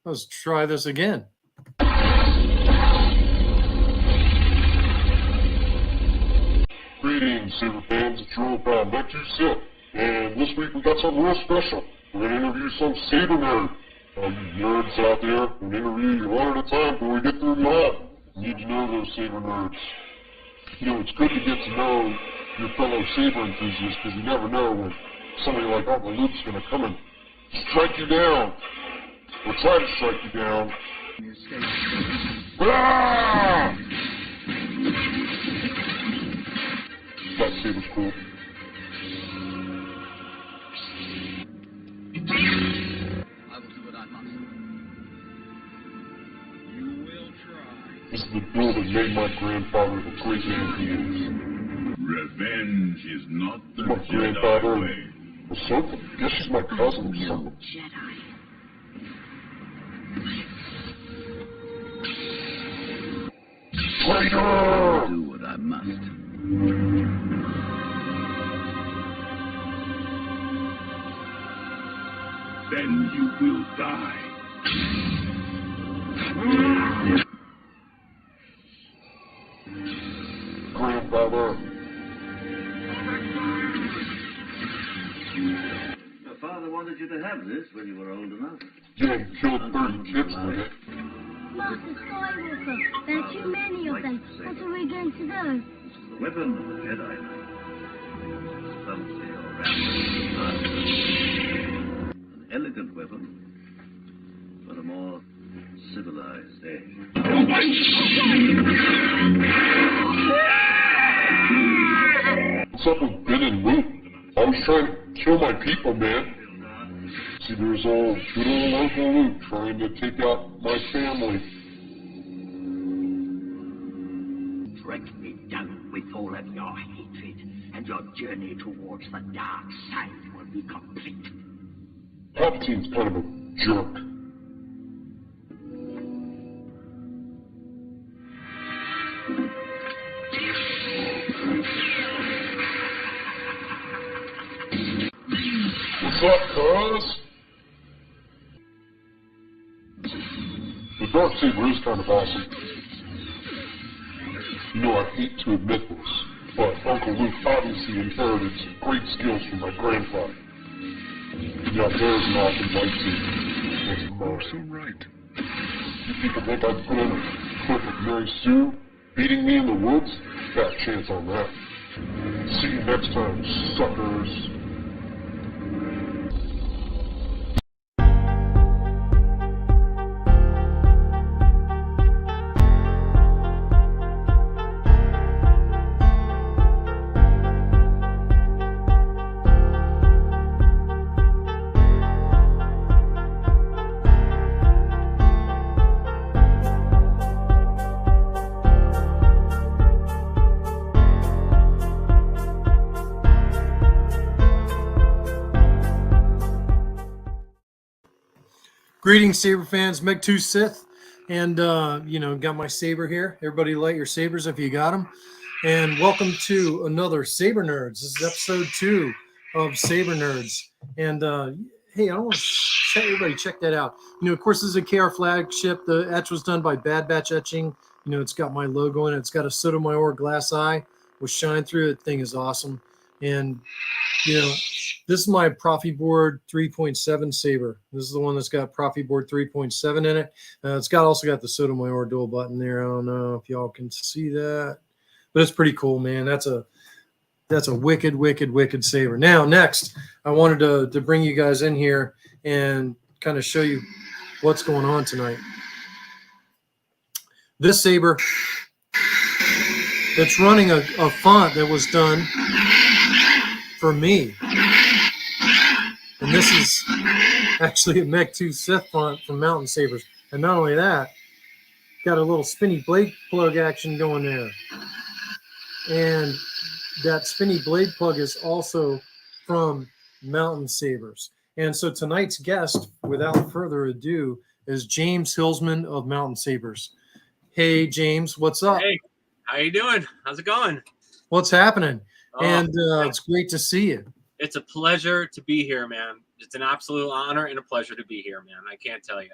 Let's try this again. Greetings, Saber fans. It's your old pal, Megtooth, and this week we got something real special. We're going to interview some Saber nerd. You nerds out there, we're going to interview you one at a time before we get through them all. You need to know those Saber nerds. You know, it's good to get to know your fellow Saber enthusiasts, because you never know when somebody like Uncle Luke's going to come and strike you down, or try to strike you down. Ah! That Saber's cool. I will do what I must. You will try. This is the duel that made my grandfather the great man he is. Revenge is not the My Jedi grandfather way. or something. I guess she's my cousin or something. Jedi. Traitor! Do what I must. Then you will die. Grandfather. Your father wanted you to have this when you were old enough. You ain't killed 30 kids with it. Master Skywalker, there are too many of them. What are we going to do? This is the weapon of the Jedi Knight. Clumsy or rapid. An elegant weapon for a more civilized age. What's up with Ben and Luke? I was trying to kill my people, man. See, there's good old Uncle Luke trying to take out my family. Strike me down with all of your hatred, and your journey towards the dark side will be complete. Palpatine's kind of a jerk. What's up, cuz? The Dark Saber is kind of awesome. You know, I hate to admit this, but Uncle Luke obviously inherited some great skills from my grandfather. Yeah, there's an awesome lightsaber. You're so right. You people think I'd put in a clip of Mary Sue beating me in the woods? Got a chance on that. See you next time, suckers. Greetings, Saber fans. Megtooth Sith, and got my Saber here. Everybody light your Sabers if you got them. And welcome to another Saber Nerds. This is episode 2 of Saber Nerds. And hey, I want to everybody check that out. You know, of course, this is a KR flagship. The etch was done by Bad Batch Etching. You know, it's got my logo in it. It's got a Sotomayor glass eye with shine through it. Thing is awesome. And you know, this is my proffieboard 3.7 Saber. This is the one that's got proffieboard 3.7 in it. It's also got the Sotomayor dual button there. I don't know if y'all can see that, but it's pretty cool, man. That's a wicked Saber. Now, next, I wanted to bring you guys in here and kind of show you what's going on tonight. This Saber, it's running a font that was done for me. And this is actually a Megtooth Sith font from Mountain Sabers. And not only that, got a little spinny blade plug action going there. And that spinny blade plug is also from Mountain Sabers. And so tonight's guest, without further ado, is James Hilzman of Mountain Sabers. Hey, James, what's up? Hey, how you doing? How's it going? What's happening? And it's great to see you. It's a pleasure to be here, man. It's an absolute honor and a pleasure to be here, man. I can't tell you.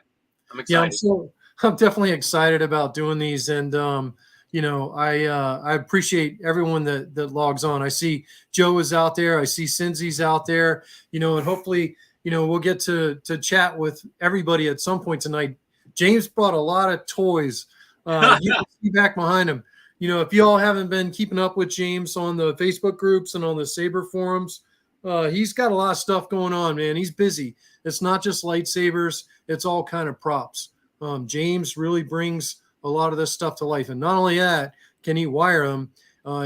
I'm Yeah, excited. I'm definitely excited about doing these, and I appreciate everyone that logs on. I see Joe is out there. I see Cinzy's out there. And hopefully, we'll get to chat with everybody at some point tonight. James brought a lot of toys. You can see back behind him. If you all haven't been keeping up with James on the Facebook groups and on the Saber forums, he's got a lot of stuff going on, man. He's busy. It's not just lightsabers. It's all kind of props. James really brings a lot of this stuff to life. And not only that, can he wire them,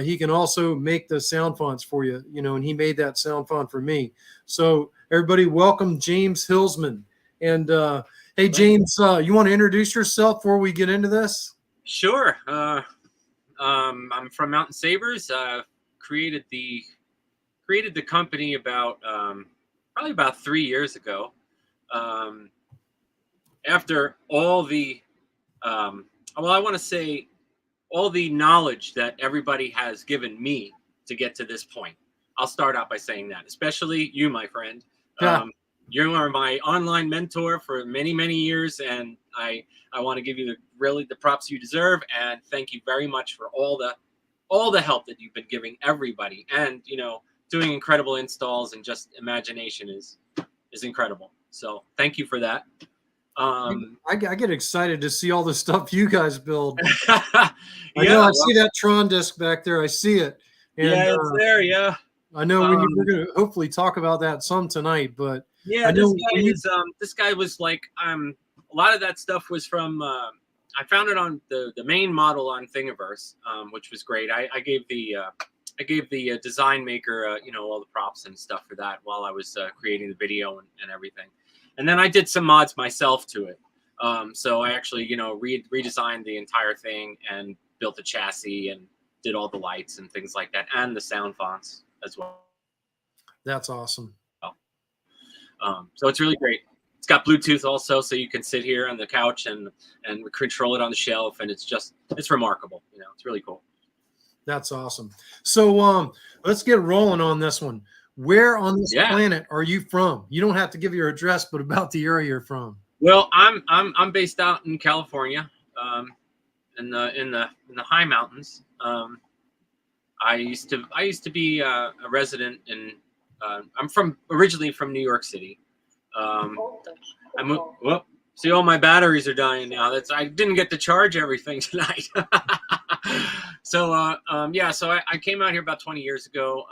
he can also make the sound fonts for you, and he made that sound font for me. So everybody welcome James Hilzman. And hey, James, you want to introduce yourself before we get into this? Sure. I'm from Mountain Sabers. Created the company about probably about 3 years ago. After all the I want to say all the knowledge that everybody has given me to get to this point. I'll start out by saying that, especially you, my friend. Yeah. You are my online mentor for many, many years, and I want to give you the props you deserve, and thank you very much for all the help that you've been giving everybody, and doing incredible installs, and just imagination is incredible. So thank you for that. I get excited to see all the stuff you guys build. I see that Tron disc back there. I see it. And, yeah, it's there. Yeah. I know we're going to hopefully talk about that some tonight, but yeah, this guy was like, a lot of that stuff was from, I found it on the main model on Thingiverse, which was great. I gave the design maker, all the props and stuff for that while I was creating the video and everything. And then I did some mods myself to it. So I actually, redesigned the entire thing and built a chassis and did all the lights and things like that, and the sound fonts as well. That's awesome. So it's really great. It's got Bluetooth also, so you can sit here on the couch and control it on the shelf, and it's remarkable. It's really cool. That's awesome. So let's get rolling on this one. Where on this planet are you from? You don't have to give your address, but about the area you're from. Well, I'm based out in California, in the high mountains. I used to be a resident in. I'm originally from New York City. See, all my batteries are dying now. I didn't get to charge everything tonight. So I came out here about 20 years ago.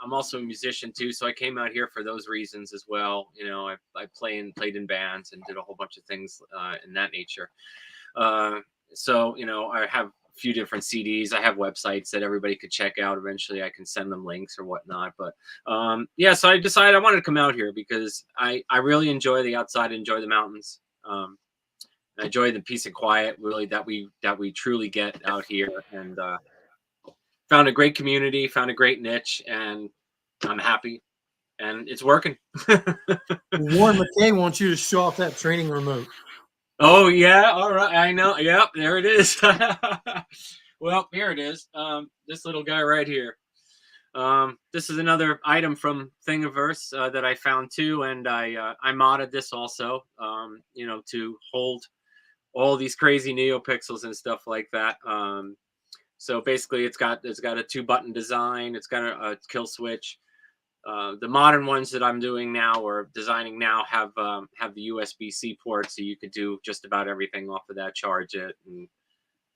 I'm also a musician too, so I came out here for those reasons as well. I played in bands and did a whole bunch of things in that nature. So I have a few different CDs. I have websites that everybody could check out. Eventually, I can send them links or whatnot. But so I decided I wanted to come out here because I really enjoy the outside, enjoy the mountains. I enjoy the peace and quiet really that we truly get out here, and found a great community, found a great niche, and I'm happy, and it's working. Warren McKay wants you to show off that training remote. Oh yeah, all right, I know. Yep, there it is. Well, here it is. This little guy right here. This is another item from Thingiverse that I found too, and I modded this also. To hold all these crazy neopixels and stuff like that. So basically, it's got a 2-button design. It's got a kill switch. The modern ones that I'm doing now or designing now have the USB-C port, so you could do just about everything off of that. Charge it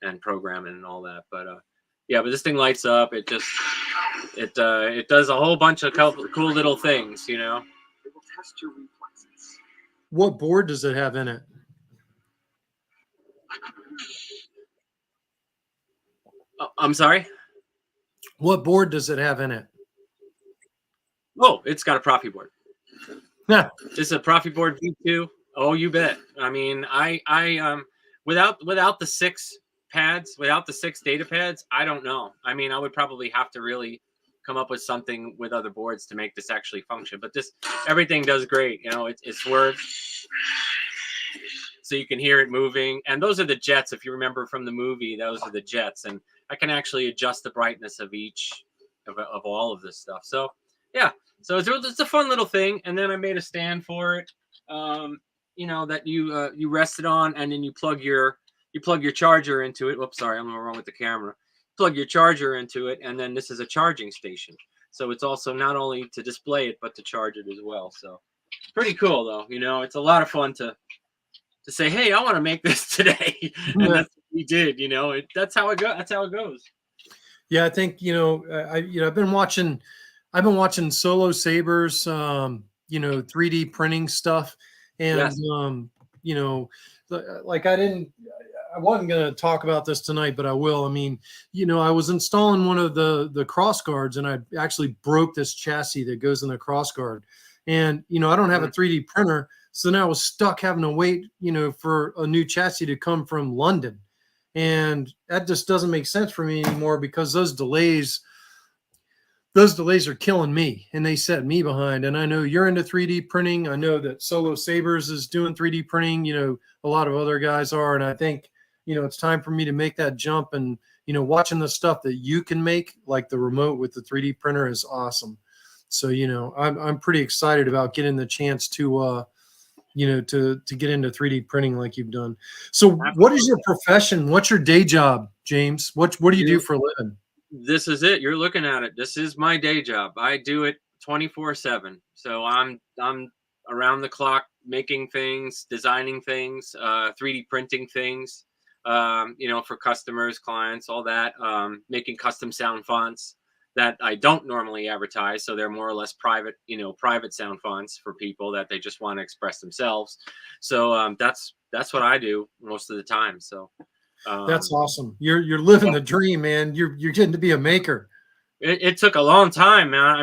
and program it and all that. But but this thing lights up. It does a whole bunch of cool little things. It will test your reflexes. What board does it have in it? I'm sorry? What board does it have in it? Oh, it's got a proffieboard. Yeah. It's a proffieboard V2. Oh, you bet. I mean, I without the 6 pads, without the 6 data pads, I don't know. I mean, I would probably have to really come up with something with other boards to make this actually function. But everything does great. It's words. So you can hear it moving. And those are the jets. If you remember from the movie, those are the jets. And I can actually adjust the brightness of each of all of this stuff. So yeah, so it's a fun little thing. And then I made a stand for it. you know, that you rest it on, and then you plug your charger into it. Whoops, sorry, I'm wrong with the camera. Plug your charger into it, and then this is a charging station. So it's also not only to display it, but to charge it as well. So pretty cool, though. You know, it's a lot of fun to say, hey, I want to make this today, and that's what we did. You know, that's how it goes. That's how it goes. Yeah, I think I've been watching Solo Sabers, 3D printing stuff, and Yes. like I wasn't going to talk about this tonight, but I will. I mean, I was installing one of the cross guards, and I actually broke this chassis that goes in the cross guard, and I don't have a 3D printer, so now I was stuck having to wait, for a new chassis to come from London. And that just doesn't make sense for me anymore, because those delays are killing me, and they set me behind. And I know you're into 3D printing. I know that Solo Sabers is doing 3D printing. A lot of other guys are. And I think, it's time for me to make that jump. And, watching the stuff that you can make, like the remote with the 3D printer, is awesome. So, I'm pretty excited about getting the chance to get into 3D printing like you've done. So what is your profession? What's your day job, James? What do you do for a living? This is it. You're looking at it. This is my day job. I do it 24/7. So I'm around the clock making things, designing things, 3D printing things, for customers, clients, all that, making custom sound fonts that I don't normally advertise. So they're more or less private sound fonts for people that they just want to express themselves. So that's what I do most of the time. So that's awesome. You're living the dream, man. You're getting to be a maker. It took a long time, man.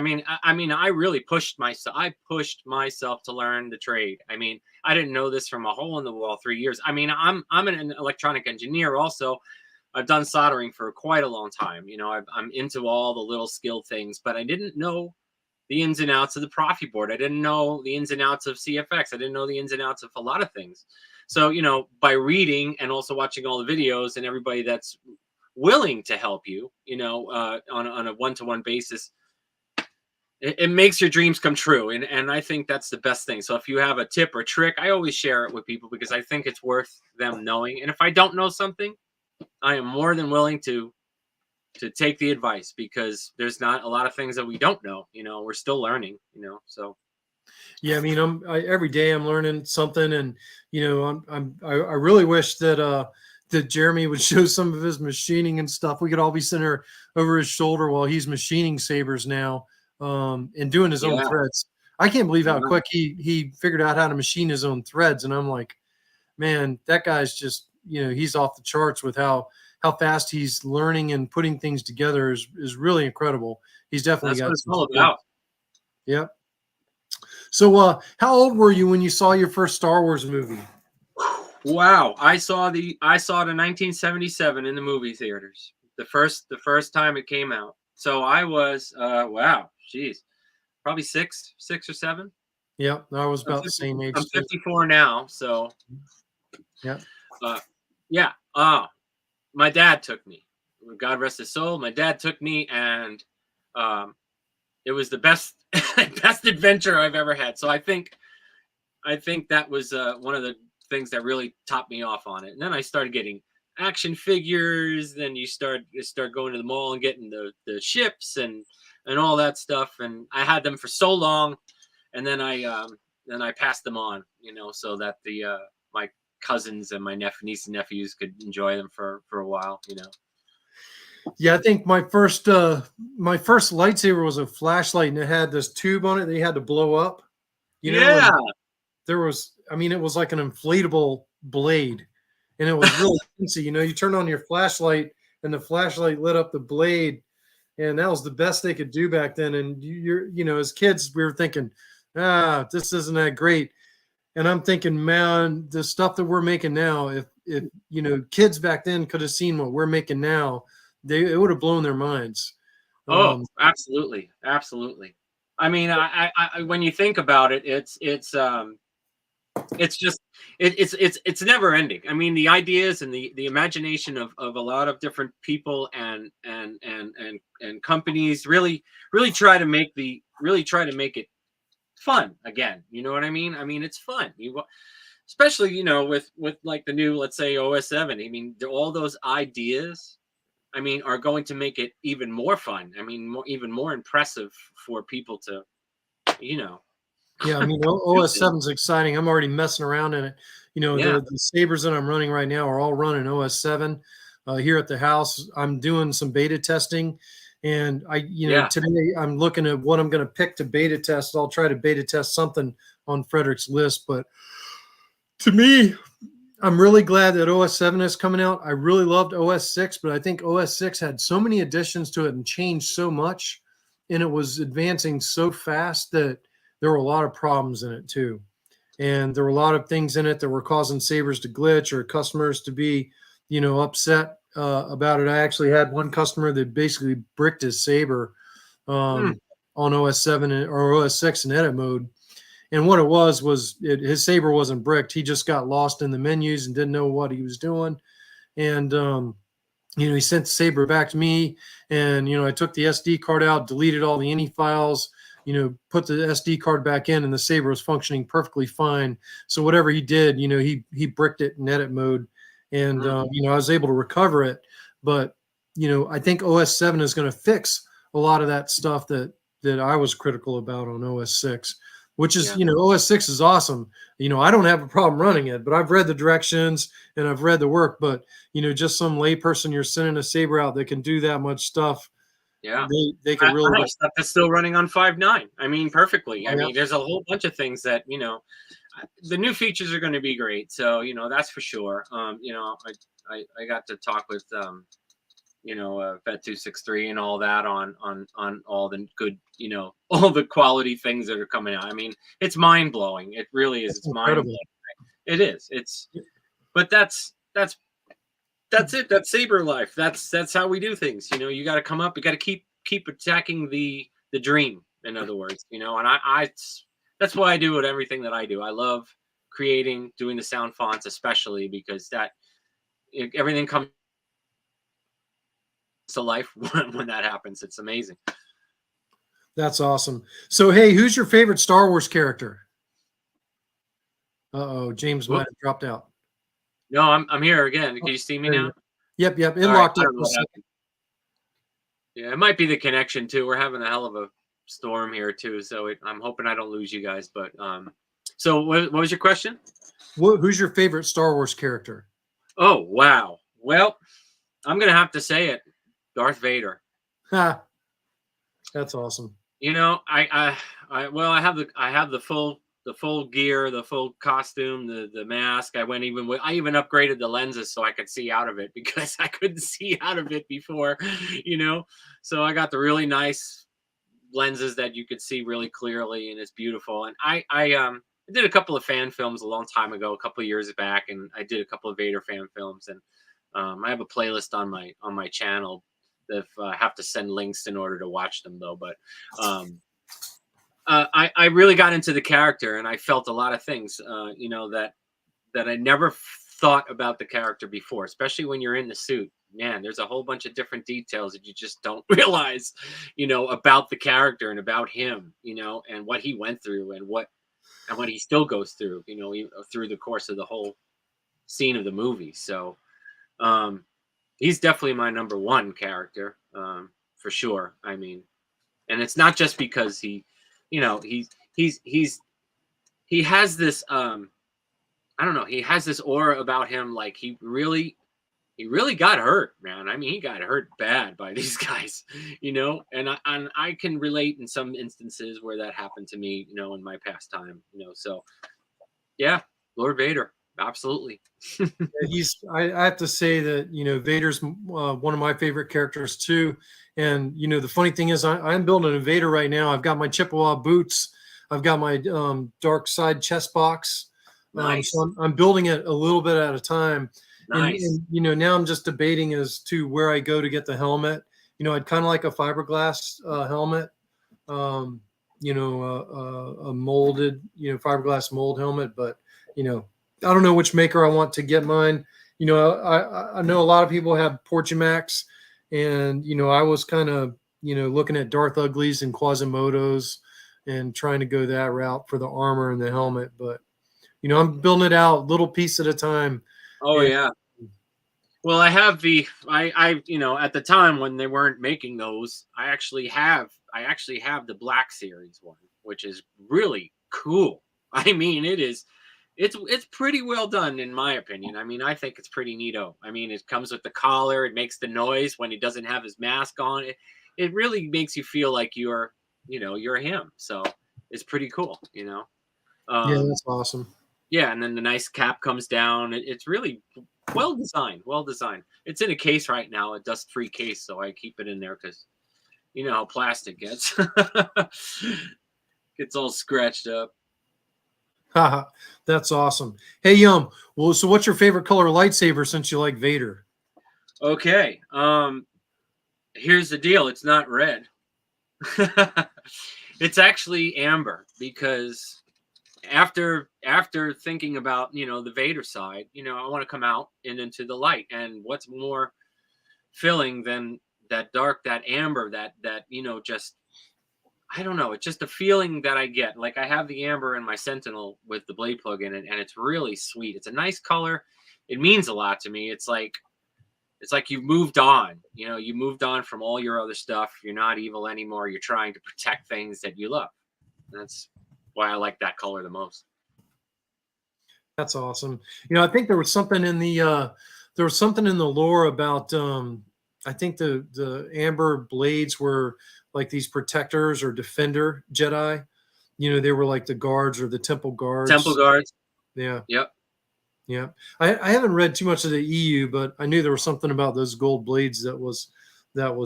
I mean, I really pushed myself. I pushed myself to learn the trade. I mean, I didn't know this from a hole in the wall 3 years. I mean, I'm an electronic engineer also. I've done soldering for quite a long time. I'm into all the little skill things, but I didn't know the ins and outs of the proffieboard. I didn't know the ins and outs of CFX. I didn't know the ins and outs of a lot of things. So, by reading and also watching all the videos and everybody that's willing to help you, on a one-to-one basis, it makes your dreams come true. And I think that's the best thing. So if you have a tip or trick, I always share it with people because I think it's worth them knowing. And if I don't know something, I am more than willing to take the advice, because there's not a lot of things that we don't know. We're still learning. So. Yeah, I mean, every day I'm learning something, and I really wish that Jeremy would show some of his machining and stuff. We could all be sitting there over his shoulder while he's machining sabers now, and doing his own threads. I can't believe how quick he figured out how to machine his own threads, and I'm like, man, that guy's just he's off the charts with how fast he's learning and putting things together is really incredible. He's definitely got some all about. Yep. So how old were you when you saw your first Star Wars movie? Wow, I saw it in 1977 in the movie theaters. The first time it came out. So I was probably six or seven. Yeah, I was about the same age. I'm 54 now, so yeah. My dad took me. God rest his soul. My dad took me, and it was the best adventure I've ever had. So I think that was one of the things that really topped me off on it. And then I started getting action figures. Then you start going to the mall and getting the ships and all that stuff. And I had them for so long, and then I passed them on, so that my cousins and my nieces and nephews could enjoy them for a while, Yeah, I think my first lightsaber was a flashlight, and it had this tube on it that you had to blow up. There was, it was like an inflatable blade, and it was really fancy. You turn on your flashlight, and the flashlight lit up the blade, and that was the best they could do back then. And as kids, we were thinking, this isn't that great. And I'm thinking, man, the stuff that we're making now, if kids back then could have seen what we're making now, it would have blown their minds. Oh, absolutely. Absolutely. I mean, I when you think about it, it's never ending. I mean, the ideas and the imagination of a lot of different people and companies really try to make it fun again. You know what I mean? I mean, it's fun. especially, you know, with like the new, let's say, OS 7. I mean, all those ideas, I mean, are going to make it even more fun. I mean, even more impressive for people to, you know. Yeah, I mean, OS 7 is exciting. I'm already messing around in it. You know, Yeah. the Sabers that I'm running right now are all running OS 7. Here at the house, I'm doing some beta testing, and today I'm looking at what I'm going to pick to beta test. I'll try to beta test something on Frederick's list, but to me, I'm really glad that OS 7 is coming out. I really loved OS 6, but I think OS 6 had so many additions to it and changed so much, and it was advancing so fast that there were a lot of problems in it too. And there were a lot of things in it that were causing Sabers to glitch or customers to be, you know, upset about it. I actually had one customer that basically bricked his Saber on OS 7 or OS 6 in edit mode. And what it was his Saber wasn't bricked. He just got lost in the menus and didn't know what he was doing. And, you know, he sent the Saber back to me, and, you know, I took the SD card out, deleted all the ini files, you know, put the SD card back in, and the Saber was functioning perfectly fine. So whatever he did, you know, he bricked it in edit mode, and, you know, I was able to recover it. But, you know, I think OS 7 is going to fix a lot of that stuff that I was critical about on OS 6. Which is, you know, OS 6 is awesome. You know, I don't have a problem running it, but I've read the directions and I've read the work. But, you know, just some layperson you're sending a Saber out that can do that much stuff. Yeah, they can really. I know stuff that's still running on 5.9. I mean, perfectly. I mean, there's a whole bunch of things that, you know, the new features are going to be great. So, you know, that's for sure. You know, I got to talk with you know, Vet 263 and all that on all the good, you know, all the quality things that are coming out. I mean, it's mind blowing. It really is. It's mind blowing. It is. But that's it. That's Saber life. That's how we do things. You know, you got to come up. You got to keep attacking the dream. In other words, you know, and I that's why I do it. Everything that I do, I love creating, doing the sound fonts, especially because everything comes to life when that happens. It's amazing. That's awesome. So, hey, who's your favorite Star Wars character? Uh-oh, James might have dropped out. No, I'm here again. Can you see me now? Yep. It locked up. Yeah, it might be the connection too. We're having a hell of a storm here too, so I'm hoping I don't lose you guys. But so what was your question? Who's your favorite Star Wars character? Oh wow. Well, I'm gonna have to say it. Darth Vader. Ha. That's awesome. You know, I have the full gear, the full costume, the mask. I even upgraded the lenses so I could see out of it because I couldn't see out of it before, you know. So I got the really nice lenses that you could see really clearly, and it's beautiful. And I did a couple of fan films a long time ago, a couple of years back, and I did a couple of Vader fan films, and I have a playlist on my channel. If I have to send links in order to watch them, though. But I really got into the character, and I felt a lot of things, you know, that I never thought about the character before, especially when you're in the suit. Man, there's a whole bunch of different details that you just don't realize, you know, about the character and about him, you know, and what he went through and what he still goes through, you know, through the course of the whole scene of the movie. So, he's definitely my number one character, for sure. I mean, and it's not just because he, you know, he has this, I don't know, he has this aura about him. Like he really got hurt, man. I mean, he got hurt bad by these guys, you know, and I can relate in some instances where that happened to me, you know, in my past time, you know, so yeah, Lord Vader. Absolutely. I have to say that, you know, Vader's one of my favorite characters too. And, you know, the funny thing is I'm building a Vader right now. I've got my Chippewa boots. I've got my dark side chest box. Nice. So I'm building it a little bit at a time. Nice. And, you know, now I'm just debating as to where I go to get the helmet. You know, I'd kind of like a fiberglass helmet, you know, a molded, you know, fiberglass mold helmet, but, you know, I don't know which maker I want to get mine. You know, I know a lot of people have Porchimax, and, you know, I was kind of, you know, looking at Darth Uglies and Quasimodos and trying to go that route for the armor and the helmet. But, You know, I'm building it out little piece at a time. Oh And- yeah. Well, I have I you know, at the time when they weren't making those, I actually have the Black Series one, which is really cool. I mean, it's pretty well done in my opinion. I mean, I think it's pretty neato. I mean, it comes with the collar, it makes the noise when he doesn't have his mask on. It really makes you feel like you're, you know, you're him. So it's pretty cool, you know. yeah, that's awesome. Yeah, and then the nice cap comes down. It's really well designed. Well designed. It's in a case right now, a dust-free case, so I keep it in there because you know how plastic gets. Gets all scratched up. Haha, that's awesome. Hey, well, so what's your favorite color lightsaber since you like Vader? Okay. Here's the deal. It's not red. It's actually amber because after thinking about, you know, the Vader side, you know, I want to come out and into the light, and what's more filling than that dark, that amber, that you know, just I don't know, it's just a feeling that I get. Like I have the amber in my Sentinel with the blade plug in it, and it's really sweet. It's a nice color. It means a lot to me. It's like you've moved on. You know, you moved on from all your other stuff. You're not evil anymore. You're trying to protect things that you love. That's why I like that color the most. That's awesome. You know, I think there was something in the lore about I think the amber blades were like these protectors or defender Jedi. You know, they were like the guards or the temple guards. Temple guards. Yeah. Yep. Yeah. I haven't read too much of the EU, but I knew there was something about those gold blades that was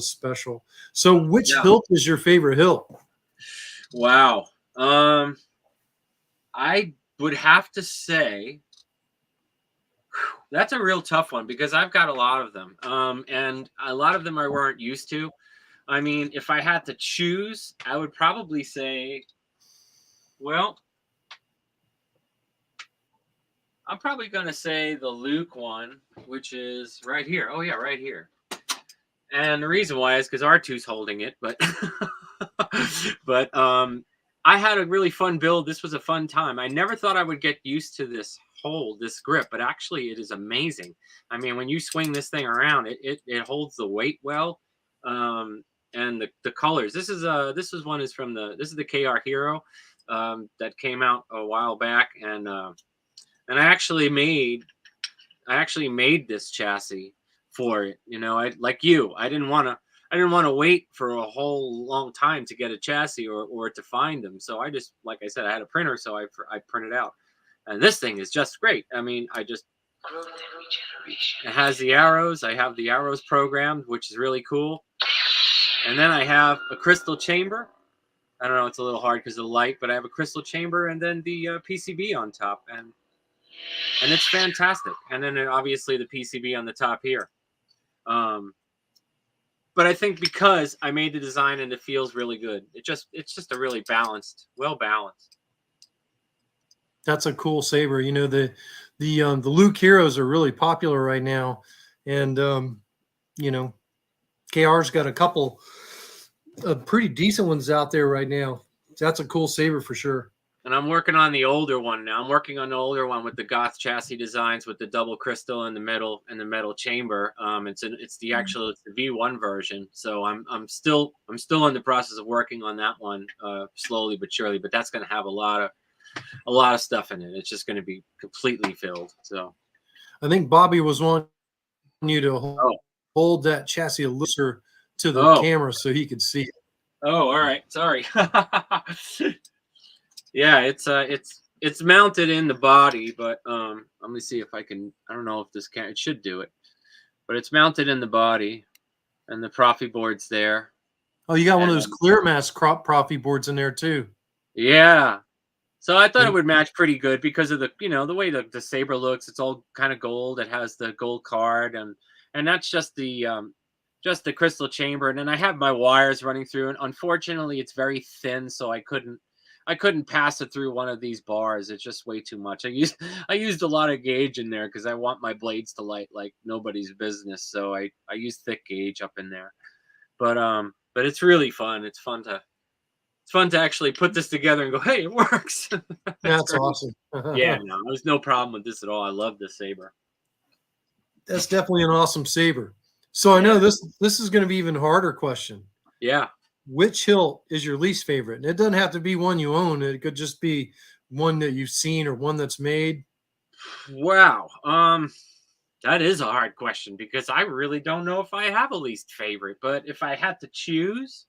special. So which hilt is your favorite hilt? Wow. I would have to say that's a real tough one because I've got a lot of them. And a lot of them I weren't used to. I mean, if I had to choose, I would probably say, well, I'm probably going to say the Luke one, which is right here. Oh, yeah, right here. And the reason why is because R2's holding it. But, I had a really fun build. This was a fun time. I never thought I would get used to this grip, but actually it is amazing. I mean, when you swing this thing around, it holds the weight well. And the colors. This is the KR Hero that came out a while back, and I actually made this chassis for it. You know, I didn't want to wait for a whole long time to get a chassis or to find them. So I just, like I said, I had a printer, so I printed out, and this thing is just great. I mean, it has the arrows. I have the arrows programmed, which is really cool. And then I have a crystal chamber. I don't know, it's a little hard because of the light, but I have a crystal chamber and then the PCB on top, and it's fantastic. And then obviously the PCB on the top here. But I think because I made the design and it feels really good, it's just a really well balanced. That's a cool saber. You know, the Luke heroes are really popular right now, and you know, KR's got a couple of pretty decent ones out there right now. That's a cool saber for sure. And I'm working on the older one now. I'm working on the older one with the Goth chassis designs with the double crystal and the metal chamber. It's the V1 version. So I'm still in the process of working on that one slowly but surely. But that's going to have a lot of stuff in it. It's just going to be completely filled. So I think Bobby was wanting you to hold that chassis looser to the camera so he could see it. Oh, all right. Sorry. Yeah, it's mounted in the body, but let me see if I can. I don't know if this can. It should do it, but it's mounted in the body, and the proffie board's there. Oh, you got one of those clear mask proffie boards in there too. Yeah. So I thought it would match pretty good because of the way the saber looks. It's all kind of gold. It has the gold card, and that's just the crystal chamber. And then I have my wires running through, and unfortunately, it's very thin, so I couldn't pass it through one of these bars. It's just way too much. I used a lot of gauge in there because I want my blades to light like nobody's business. So I use thick gauge up in there. But it's really fun. It's fun to it's fun to actually put this together and go, hey, it works. That's great. awesome. Yeah, no, there's no problem with this at all. I love this saber. That's definitely an awesome saber. So I know this is going to be even harder question. Yeah. Which hilt is your least favorite? And it doesn't have to be one you own. It could just be one that you've seen or one that's made. Wow. That is a hard question because I really don't know if I have a least favorite. But if I had to choose,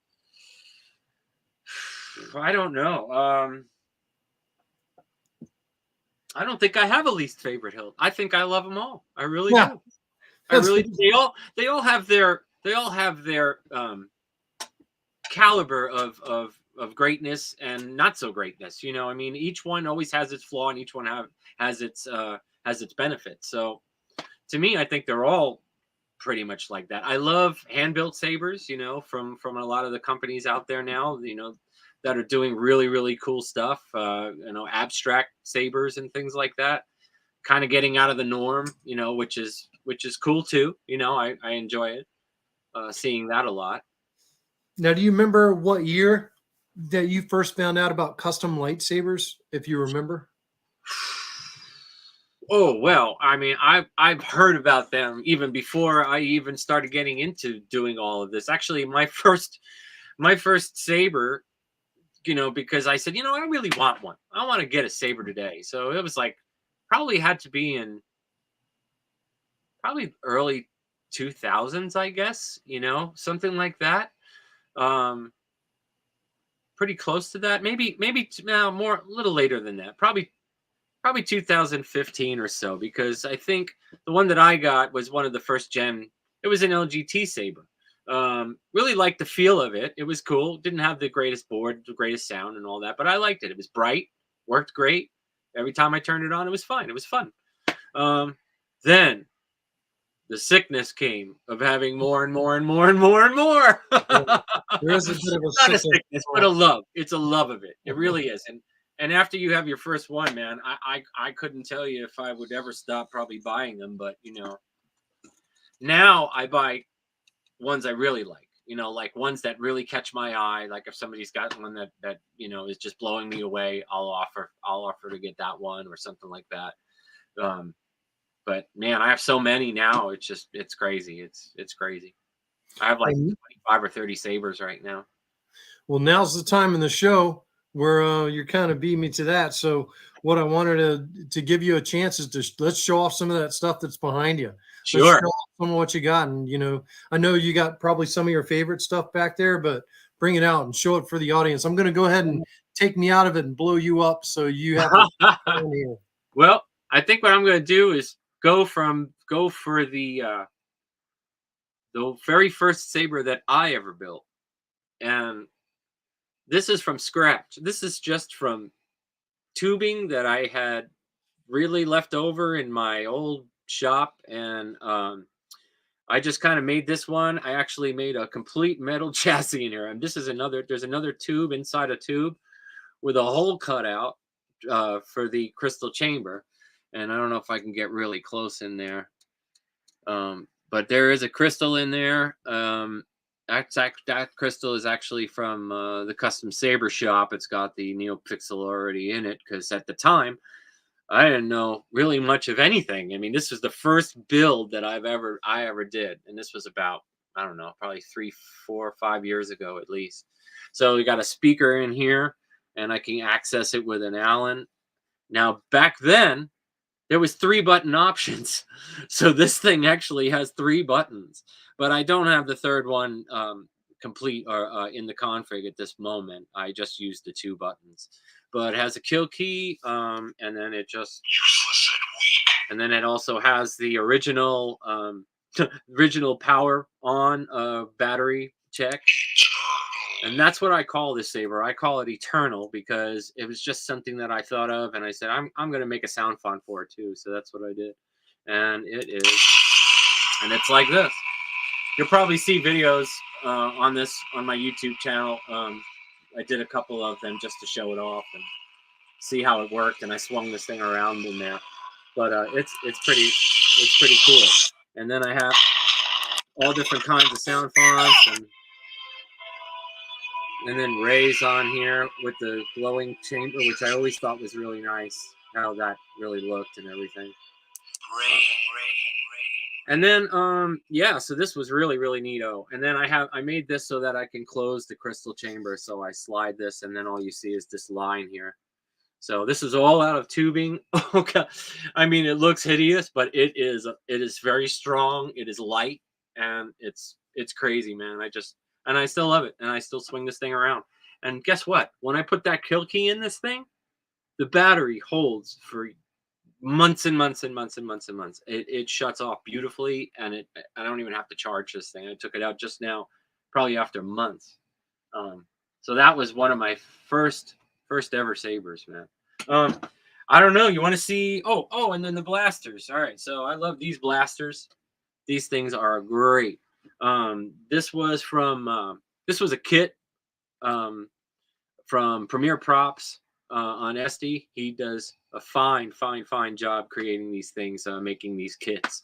I don't know. I don't think I have a least favorite hilt. I think I love them all. I really do. I really do. They all have their caliber of greatness and not so greatness. You know, I mean, each one always has its flaw and each one has its benefits. So to me, I think they're all pretty much like that. I love hand-built sabers, you know, from a lot of the companies out there now, you know, that are doing really, really cool stuff, you know, abstract sabers and things like that, kind of getting out of the norm, you know, which is cool too. You know, I enjoy it, seeing that a lot. Now, do you remember what year that you first found out about custom lightsabers, if you remember? Oh, well, I mean, I've heard about them even before I even started getting into doing all of this. Actually, my first saber, you know, because I said, you know, I really want one. I want to get a saber today. So it was like, probably had to be in probably early 2000s, I guess, you know, something like that. Pretty close to that. Maybe now more, a little later than that. Probably 2015 or so, because I think the one that I got was one of the first gen. It was an LGT saber. Really liked the feel of it. It was cool. Didn't have the greatest board, the greatest sound and all that, but I liked it. It was bright, worked great. Every time I turned it on, it was fine. It was fun. Then the sickness came of having more and more and more and more and more. There is a bit of Not a sickness, but a love. It's a love of it. It really is. And after you have your first one, man, I couldn't tell you if I would ever stop probably buying them. But, you know, now I buy ones I really like, you know, like ones that really catch my eye. Like if somebody's got one that, you know, is just blowing me away, I'll offer to get that one or something like that. But man, I have so many now. It's crazy. It's crazy. I have like 25 or 30 sabers right now. Well, now's the time in the show where you're kind of beating me to that. So what I wanted to give you a chance is to let's show off some of that stuff that's behind you. Sure. Let's show off some of what you got. And, you know, I know you got probably some of your favorite stuff back there, but bring it out and show it for the audience. I'm going to go ahead and take me out of it and blow you up. So you have to here. Well, I think what I'm going to do is go for the very first saber that I ever built. And this is from scratch. This is just from tubing that I had really left over in my old shop. And I just kind of made this one. I actually made a complete metal chassis in here. And this is there's another tube inside a tube with a hole cut out for the crystal chamber. And I don't know if I can get really close in there. But there is a crystal in there. That crystal is actually from the custom saber shop. It's got the neopixel already in it because at the time I didn't know really much of anything. I mean, this was the first build that I ever did, and this was about, I don't know, probably 3, 4, 5 years ago at least. So we got a speaker in here, and I can access it with an Allen. Now back then, there was 3 button options. So this thing actually has 3 buttons, but I don't have the third one complete or in the config at this moment. I just used the 2 buttons, but it has a kill key. And then it just, and then it also has the original, original power on battery check. And that's what I call this saber. I call it Eternal because it was just something that I thought of, and I said I'm going to make a sound font for it too. So that's what I did, and it is, and it's like this. You'll probably see videos on my YouTube channel. I did a couple of them just to show it off and see how it worked, and I swung this thing around in there. But it's pretty cool. And then I have all different kinds of sound fonts and And then rays on here with the glowing chamber, which I always thought was really nice, how that really looked and everything. And then, yeah, so this was really, really neato. And then I made this so that I can close the crystal chamber. So I slide this, and then all you see is this line here. So this is all out of tubing. Okay, I mean, it looks hideous, but it is very strong. It is light, and it's crazy, man. I still love it, and I still swing this thing around. And guess what? When I put that kill key in this thing, the battery holds for months and months and months and months and months. It shuts off beautifully, and I don't even have to charge this thing. I took it out just now, probably after months. So that was one of my first ever sabers, man. I don't know. You want to see? Oh, and then the blasters. All right. So I love these blasters. These things are great. This was a kit from Premier Props on SD. He does a fine job creating these things, making these kits.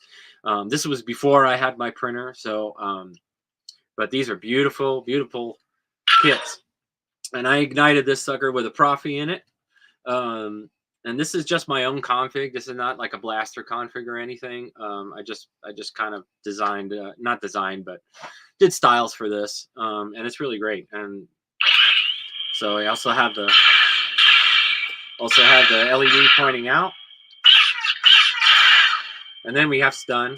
This was before I had my printer, so but these are beautiful kits. And I ignited this sucker with a proffie in it. And this is just my own config. This is not like a blaster config or anything. I just kind of designed, not designed, but did styles for this. And it's really great. And so I also have the LED pointing out. And then we have stun.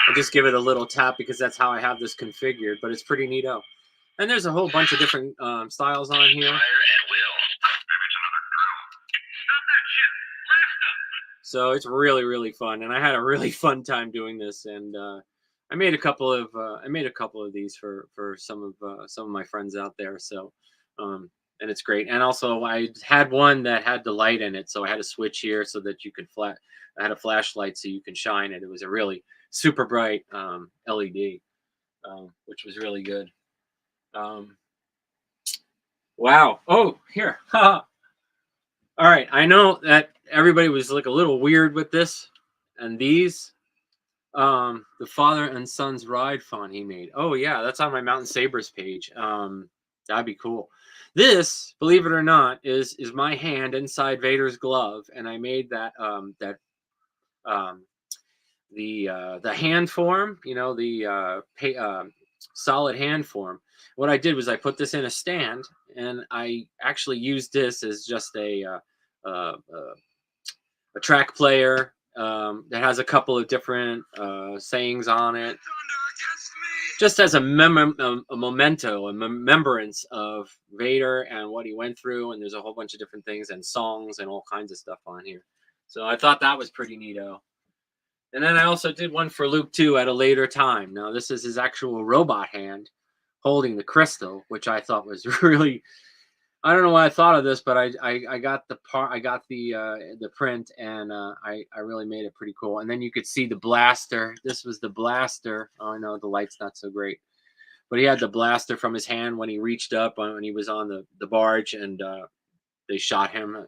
I just give it a little tap because that's how I have this configured, but it's pretty neato. And there's a whole bunch of different styles on here. So it's really, really fun, and I had a really fun time doing this. And I made a couple of these for some of my friends out there. So and it's great. And also I had one that had the light in it, so I had a switch here so that you could I had a flashlight so you can shine it. It was a really super bright LED, which was really good. Wow. Oh, here. All right. I know that everybody was like a little weird with this and these. The father and son's ride font he made. Oh yeah, that's on my Mountain Sabers page. That'd be cool. This, believe it or not, is my hand inside Vader's glove, and I made that the hand form, you know, the solid hand form. What I did was I put this in a stand, and I actually used this as just a track player that has a couple of different sayings on it, just as a memento, a remembrance of Vader and what he went through. And there's a whole bunch of different things and songs and all kinds of stuff on here. So I thought that was pretty neato. And then I also did one for Luke 2 at a later time. Now this is his actual robot hand holding the crystal, which I thought was really, I don't know why I thought of this, but I got the part, I got the print, and I really made it pretty cool. And then you could see the blaster. This was the blaster. Oh no, the light's not so great, but he had the blaster from his hand when he reached up when he was on the barge, and they shot him.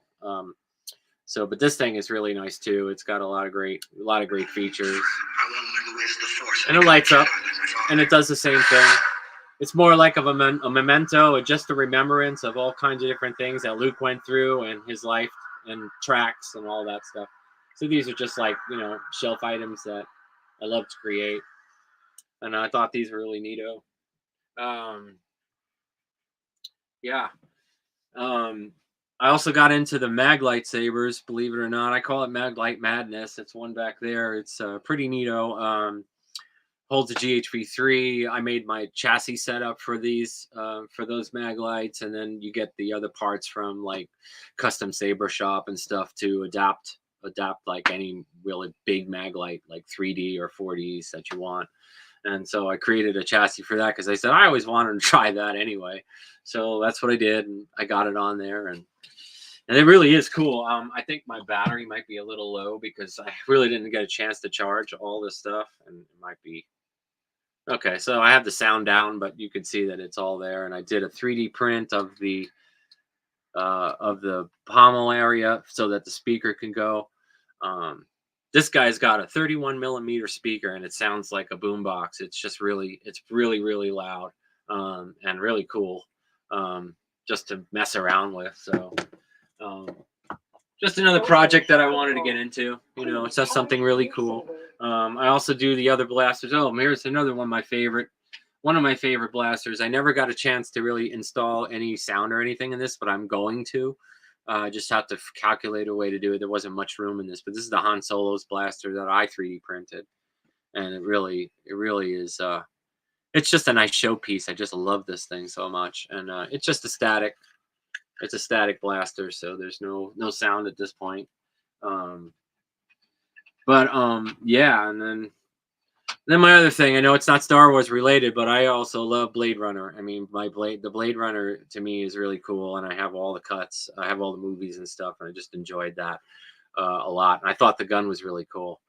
So, but this thing is really nice too. It's got a lot of great features, and it lights up, and it does the same thing. It's more like of a memento, just a remembrance of all kinds of different things that Luke went through and his life and tracks and all that stuff. So these are just like, you know, shelf items that I love to create, and I thought these were really neato. Yeah. I also got into the Maglite sabers, believe it or not. I call it Maglite Madness. It's one back there. It's pretty neato. Holds a GHV3. I made my chassis setup for these, for those Maglites, and then you get the other parts from like Custom Saber Shop and stuff to adapt like any really big Maglite, like 3D or 4Ds that you want. And so I created a chassis for that because I said I always wanted to try that anyway. So that's what I did, and I got it on there, and it really is cool. I think my battery might be a little low because I really didn't get a chance to charge all this stuff, and it might be okay. So I have the sound down, but you can see that it's all there. And I did a 3D print of the pommel area so that the speaker can go. This guy's got a 31mm speaker, and it sounds like a boombox. It's just really, really loud. and really cool just to mess around with. So just another project that I wanted to get into. You know, it's just something really cool. I also do the other blasters. Oh, here's another one of my favorite blasters. I never got a chance to really install any sound or anything in this, but I'm going to. I just have to calculate a way to do it. There wasn't much room in this, but this is the Han Solo's blaster that I 3D printed, and it really is. It's just a nice showpiece. I just love this thing so much, and it's just a static. It's a static blaster, so there's no sound at this point. Yeah, and then my other thing, I know it's not Star Wars related, but I also love Blade Runner. I mean, the Blade Runner to me is really cool, and I have all the cuts. I have all the movies and stuff, and I just enjoyed that a lot. And I thought the gun was really cool.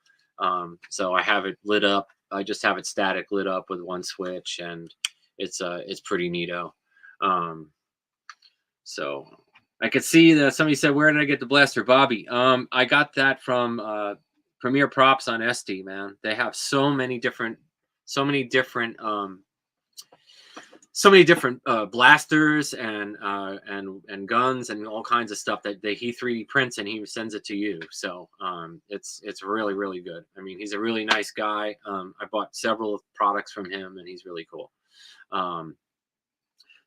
So I have it lit up. I just have it static lit up with one switch, and it's pretty neato. So I could see that somebody said, "Where did I get the blaster, Bobby?" I got that from Premier Props on SD, man. They have so many different blasters and guns and all kinds of stuff that he 3D prints and he sends it to you. So it's really, really good. I mean, he's a really nice guy. I bought several products from him, and he's really cool.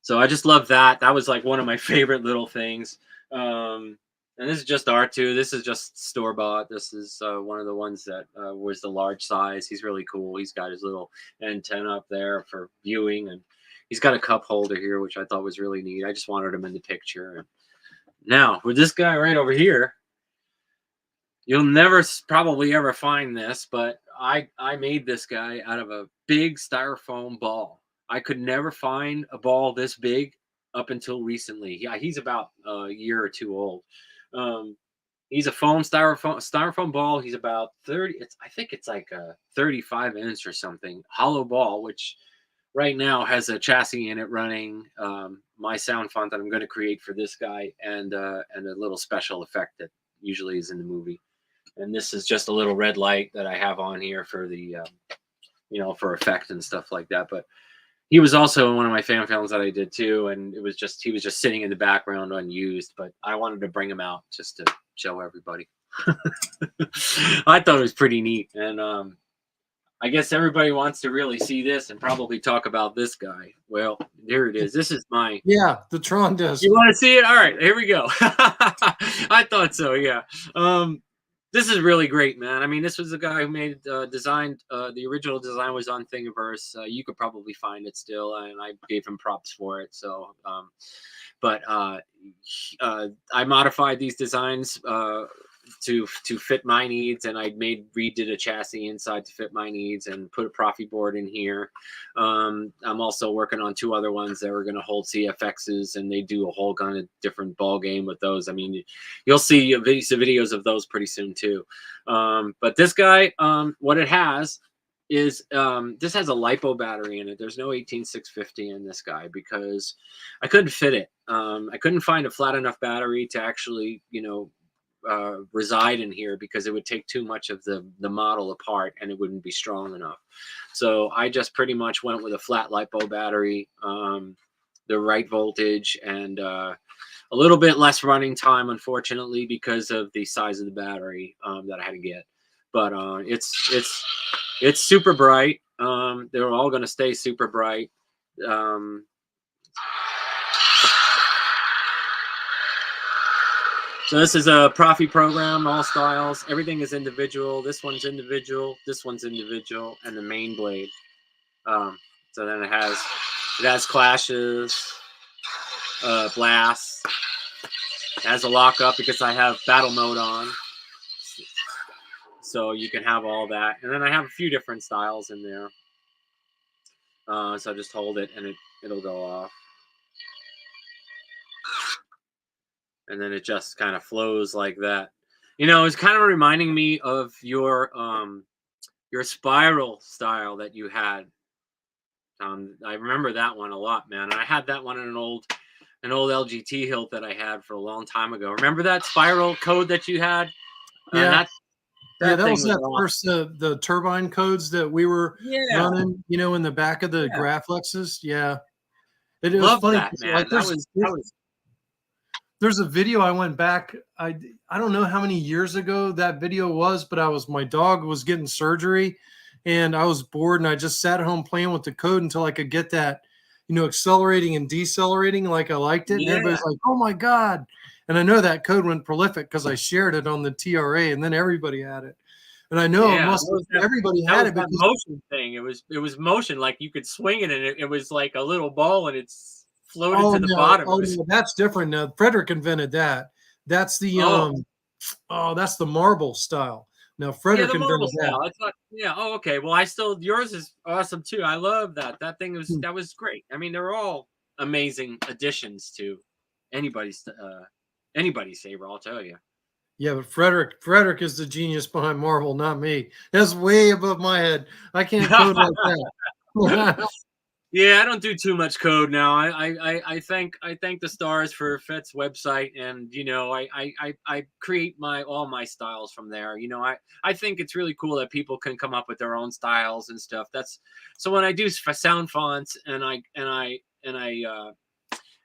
So I just love that. That was like one of my favorite little things. And this is just R2. This is just store-bought. This is one of the ones that was the large size. He's really cool. He's got his little antenna up there for viewing, and he's got a cup holder here, which I thought was really neat. I just wanted him in the picture. And now, with this guy right over here, you'll never probably ever find this, but I made this guy out of a big styrofoam ball. I could never find a ball this big up until recently. Yeah, he's about a year or two old. He's a styrofoam ball. He's about 30. I think it's like a 35-inch or something hollow ball, which right now has a chassis in it running my sound font that I'm going to create for this guy, and a little special effect that usually is in the movie. And this is just a little red light that I have on here for the for effect and stuff like that. But he was also one of my fan films that I did too, and he was just sitting in the background unused, but I wanted to bring him out just to show everybody. I thought it was pretty neat, and I guess everybody wants to really see this and probably talk about this guy. Well, there it is. This is my the Tron disc. You want to see it? All right, here we go. I thought so. Yeah. This is really great, man. I mean, this was the guy who made designed the original design was on Thingiverse. You could probably find it still, and I gave him props for it. So, I modified these designs to fit my needs, and I redid a chassis inside to fit my needs, and put a proffieboard in here. I'm also working on 2 other ones that are going to hold CFXs, and they do a whole kind of different ball game with those. I mean, you'll see videos of those pretty soon too. But this guy, what it has is this has a LiPo battery in it. There's no 18650 in this guy because I couldn't fit it. I couldn't find a flat enough battery to actually, reside in here, because it would take too much of the model apart and it wouldn't be strong enough. So I just pretty much went with a flat LiPo battery, the right voltage, and a little bit less running time, unfortunately, because of the size of the battery that I had to get. But it's super bright. They're all going to stay super bright. So this is a Proffie program, all styles. Everything is individual. This one's individual. This one's individual, and the main blade. So then it has clashes, blasts. It has a lockup because I have battle mode on, so you can have all that. And then I have a few different styles in there. So I just hold it and it'll go off. And then it just kind of flows like that. It's kind of reminding me of your spiral style that you had. I remember that one a lot, man. And I had that one in an old LGT hilt that I had for a long time ago. Remember that spiral code that you had? Yeah. That was first the turbine codes that we were running, in the back of the Graflexes. Yeah. It was Love funny. that, man. Like, there's a video I went back. I don't know how many years ago that video was, but my dog was getting surgery, and I was bored, and I just sat at home playing with the code until I could get that, accelerating and decelerating like I liked it. And Yeah. everybody's like, "Oh my god!" And I know that code went prolific because I shared it on the TRA, and then everybody had it. And I know everybody had it because because motion thing. It was motion, like you could swing it, and it was like a little ball, and it's floated to the bottom. Oh, no, that's different. Now, Frederick invented that. That's the that's the marble style. Now, Frederick the marble invented style. that. I thought, oh, okay. Well, yours is awesome too. I love that. That thing was great. I mean, they're all amazing additions to anybody's saber. I'll tell you. Yeah, but Frederick is the genius behind marble, not me. That's way above my head. I can't code like that. Yeah, I don't do too much code now. I thank the stars for Fett's website, and I create all my styles from there. I think it's really cool that people can come up with their own styles and stuff. So when I do sound fonts and I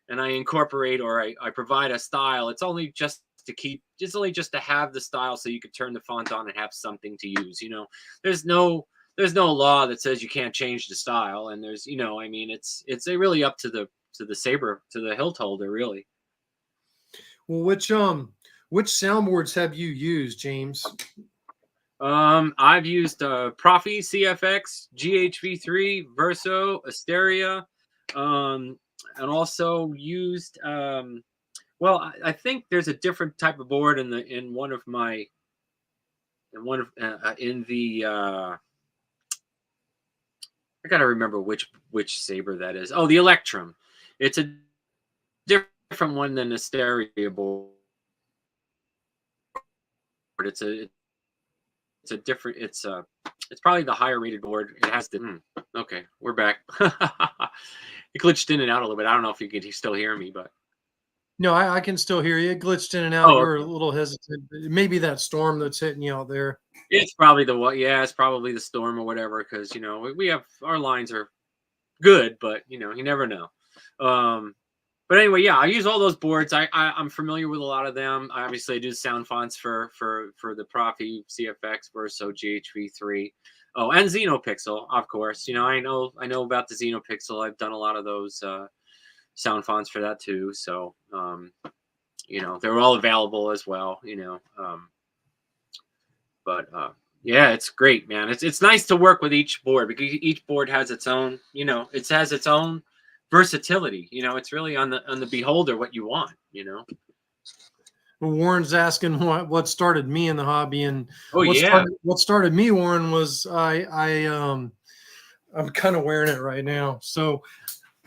incorporate or I provide a style, it's only just to have the style so you can turn the font on and have something to use. There's no law that says you can't change the style, and there's it's really up to the saber, to the hilt holder, really. Well, which soundboards have you used, James? I've used Proffie, CFX, GHV3, Verso, Asteria, and also used I think there's a different type of board in the I gotta remember which saber that is. Oh, the Electrum. It's a different one than the Asteria board. It's probably the higher rated board. It has the okay, we're back. It glitched in and out a little bit. I don't know if you can still hear me, but no, I can still hear you. It glitched in and out. Oh, You're a little hesitant. Maybe that storm that's hitting you out there. it's probably it's probably the storm or whatever, because we have, our lines are good, but you never know. But anyway, yeah, I use all those boards. I'm familiar with a lot of them. Obviously, I do sound fonts for the Proffie, CFX, Verso, GHV3. Oh, and Xenopixel, of course. I know about the Xenopixel. I've done a lot of those sound fonts for that too. So they're all available as well. Yeah, it's great, man. It's nice to work with each board, because each board has its own, it has its own versatility. It's really on the beholder what you want. Well, Warren's asking what started me in the hobby, and what started me, Warren, was I'm kind of wearing it right now. So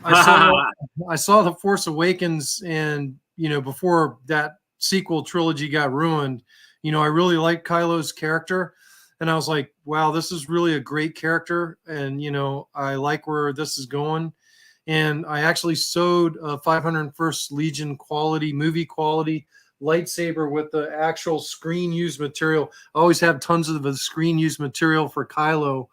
I saw The Force Awakens, and before that sequel trilogy got ruined, I really liked Kylo's character, and I was like, wow, this is really a great character, and I like where this is going. And I actually sewed a 501st Legion quality, movie quality lightsaber with the actual screen used material. I always have tons of the screen used material for Kylo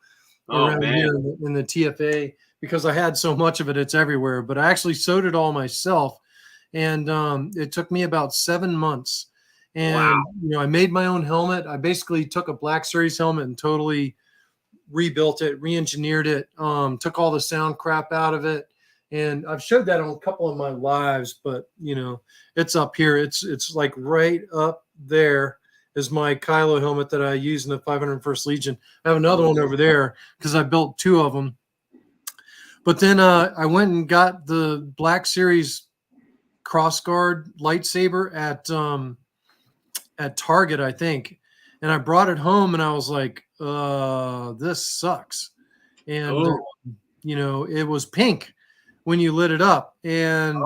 around here in the TFA, because I had so much of it, it's everywhere. But I actually sewed it all myself, and it took me about 7 months. And I made my own helmet. I basically took a Black Series helmet and totally rebuilt it, re-engineered it, took all the sound crap out of it. And I've showed that on a couple of my lives, but it's up here. It's like right up there is my Kylo helmet that I use in the 501st Legion. I have another one over there because I built 2 of them. But then I went and got the Black Series crossguard lightsaber at Target, I think. And I brought it home, and I was like, this sucks. And, it was pink when you lit it up. And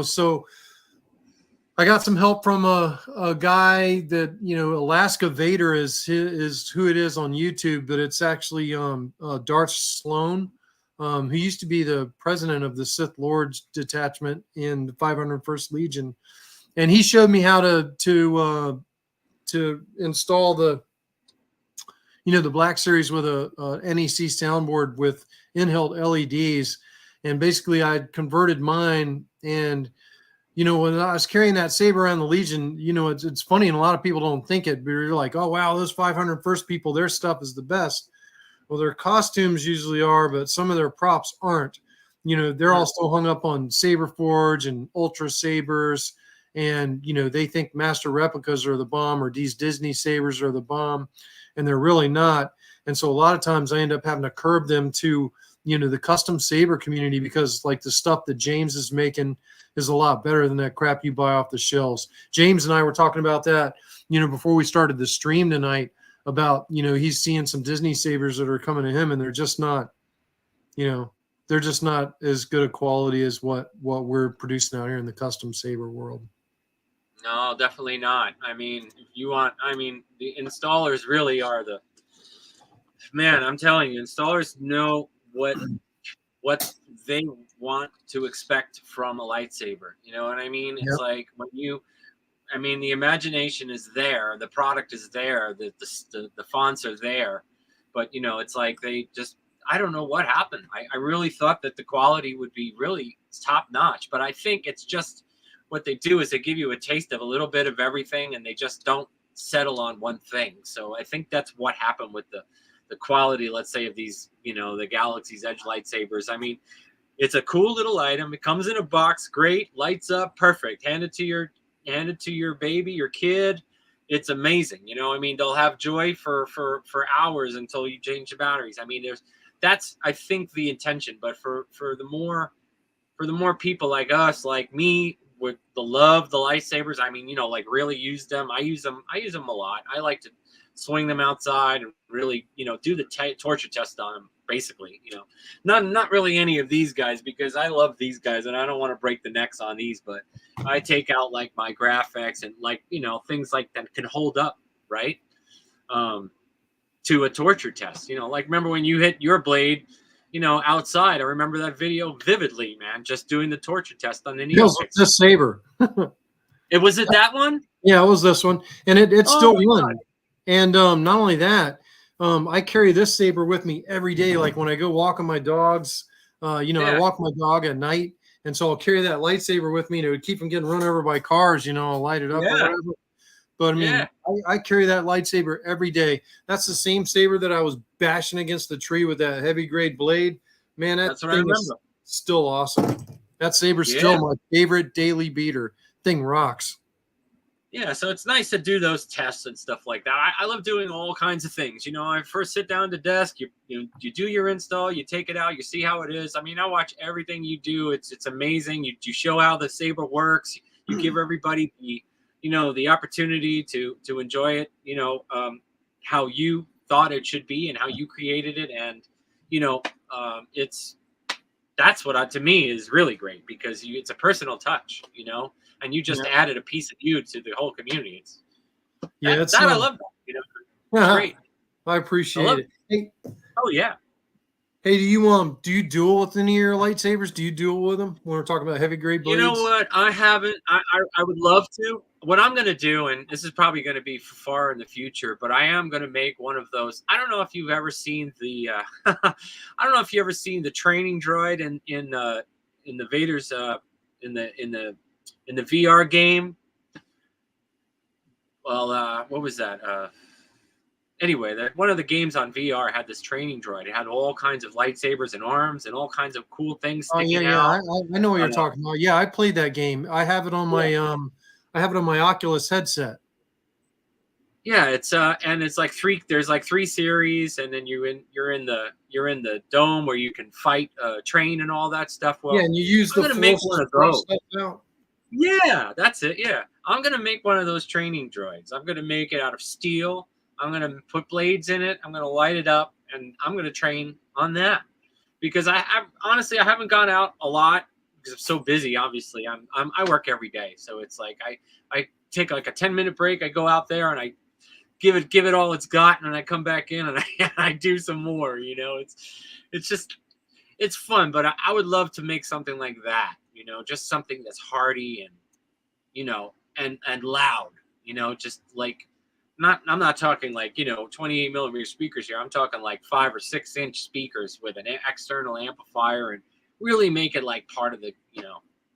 so I got some help from a guy that Alaska Vader is who it is on YouTube, but it's actually Darth Sloan, who used to be the president of the Sith Lords detachment in the 501st Legion, and he showed me how to install the Black Series with a NEC soundboard with in-hilt LEDs. and basically I converted mine. And you know, when I was carrying that saber around the Legion, you know, it's funny, and a lot of people don't think it, but you're like, oh wow, those 501st people, their stuff is the best. Well, their costumes usually are, but some of their props aren't. You know, they're all still hung up on saberforge and ultrasabers, and you know, they think master replicas are the bomb, or these Disney sabers are the bomb, and they're really not. And so a lot of times I end up having to curb them to, you know, the custom saber community, because like the stuff that James is making is a lot better than that crap you buy off the shelves. James and I were talking about that, you know, before we started the stream tonight, about, you know, he's seeing some Disney sabers that are coming to him, and they're just not, you know, they're just not as good a quality as what we're producing out here in the custom saber world. No, definitely not. I mean, if you want, I mean, the installers really are the, man, I'm telling you, installers know what they want to expect from a lightsaber. You know what I mean? It's like when you, I mean, the imagination is there, the product is there, the fonts are there, but you know, it's like they just, I don't know what happened. I really thought that the quality would be really top notch, but I think it's just what they do is they give you a taste of a little bit of everything, and they just don't settle on one thing. So I think that's what happened with the quality, let's say, of these, you know, the Galaxy's Edge lightsabers. I mean, it's a cool little item. It comes in a box, great, lights up, perfect. Hand it to your baby, your kid. It's amazing. You know, I mean, they'll have joy for hours until you change the batteries. I mean, that's I think the intention. But for the more people like us, like me, with the love the lightsabers, I mean, you know, like really use them. I use them a lot. I like to swing them outside and really, you know, do the torture test on them, basically. You know, not really any of these guys, because I love these guys and I don't want to break the necks on these, but I take out like my graphics and, like, you know, things like that can hold up, right, to a torture test. You know, like, remember when you hit your blade, you know, outside? I remember that video vividly, man, just doing the torture test on the neopixel. This saber. Was it that one? Yeah, it was this one, and it's still one. And not only that, I carry this saber with me every day. Like when I go walking my dogs, you know, I walk my dog at night, and so I'll carry that lightsaber with me to keep from getting run over by cars. You know, I'll light it up or whatever. But I mean, I carry that lightsaber every day. That's the same saber that I was bashing against the tree with that heavy grade blade. Man, that's what I remember. Is still awesome. That saber's still my favorite daily beater. Thing rocks. Yeah, so it's nice to do those tests and stuff like that. I love doing all kinds of things. You know, I first sit down at the desk, you do your install, you take it out, you see how it is. I mean, I watch everything you do. It's amazing. You show how the saber works. You give everybody the opportunity to enjoy it. You know, how you thought it should be and how you created it, and you know, that's what to me is really great, because it's a personal touch. You know. And you just added a piece of you to the whole community. I love that. You know, it's great. I appreciate it. Hey, oh yeah. Hey, do you duel with any of your lightsabers? Do you duel with them when we're talking about heavy grade blades? You know what? I haven't. I would love to. What I'm going to do, and this is probably going to be far in the future, but I am going to make one of those. I don't know if you've ever seen the. I don't know if you ever seen the training droid in the Vader's in the VR game. Well, what was that? Anyway, one of the games on VR had this training droid. It had all kinds of lightsabers and arms and all kinds of cool things sticking out. I know what you're talking about. Yeah, I played that game. I have it on my I have it on my Oculus headset. Yeah, it's and it's like there's like 3 series, and then you're in the dome where you can fight, train, and all that stuff. Well, yeah, and you use I'm gonna make one of those. Yeah, that's it. Yeah, I'm going to make one of those training droids. I'm going to make it out of steel. I'm going to put blades in it. I'm going to light it up, and I'm going to train on that. Because I haven't gone out a lot because I'm so busy. Obviously, I work every day, so it's like I take like a 10-minute break. I go out there and I give it all it's got, and then I come back in and I do some more. You know, it's fun. But I would love to make something like that. You know, just something that's hardy and, you know, and loud, you know, just like I'm not talking like, you know, 28 millimeter speakers here. I'm talking like 5 or 6 inch speakers with an external amplifier and really make it like part of the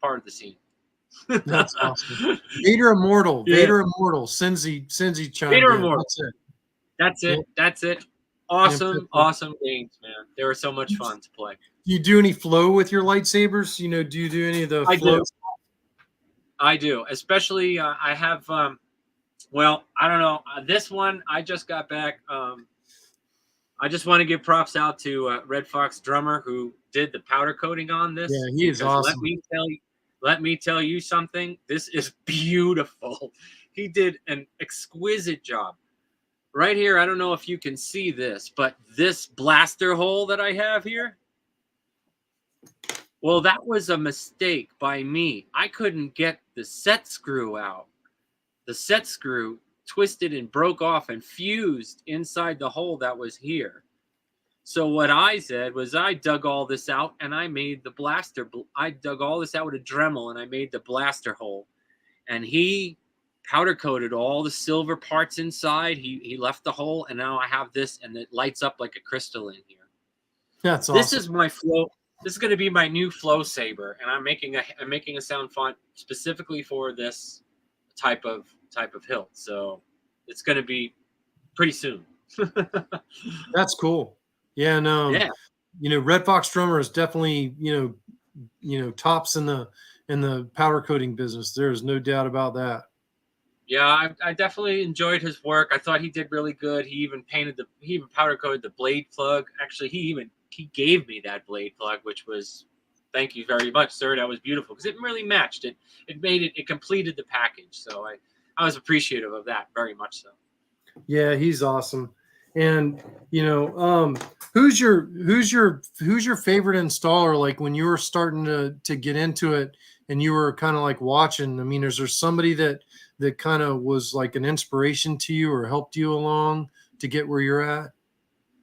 part of the scene. That's awesome. Vader Immortal. Yeah. Vader Immortal. Cincy chimed Vader in. Immortal. That's it. That's it. Yep. That's it. Awesome, Yep. awesome games, man. They were so much fun to play. Do you do any flow with your lightsabers? You know, do you do any of the I flow? do. I do. Especially, I have. Well, I don't know. This one, I just got back. I just want to give props out to Red Fox Drummer who did the powder coating on this. Yeah, he is awesome. Let me tell you something. This is beautiful. He did an exquisite job. Right here, I don't know if you can see this, but this blaster hole that I have here, well, that was a mistake by me. I couldn't get the set screw out. The set screw twisted and broke off and fused inside the hole that was here. So what I said was I dug all this out and I made the blaster. I dug all this out with a Dremel and I made the blaster hole. And he powder coated all the silver parts inside. He left the hole, and now I have this, and it lights up like a crystal in here. That's awesome. This is my flow. This is going to be my new flow saber, and I'm making a sound font specifically for this type of hilt. So it's going to be pretty soon. That's cool. Yeah, and yeah. You know, Red Fox Drummer is definitely you know tops in the powder coating business. There's no doubt about that. Yeah, I definitely enjoyed his work. I thought he did really good. He even powder coated the blade plug. Actually, he gave me that blade plug, which was, thank you very much, sir. That was beautiful because it really matched it. It completed the package. So I was appreciative of that very much so. Yeah, he's awesome. And you know, who's your favorite installer? Like when you were starting to get into it and you were kind of like watching. I mean, is there somebody that kind of was like an inspiration to you or helped you along to get where you're at?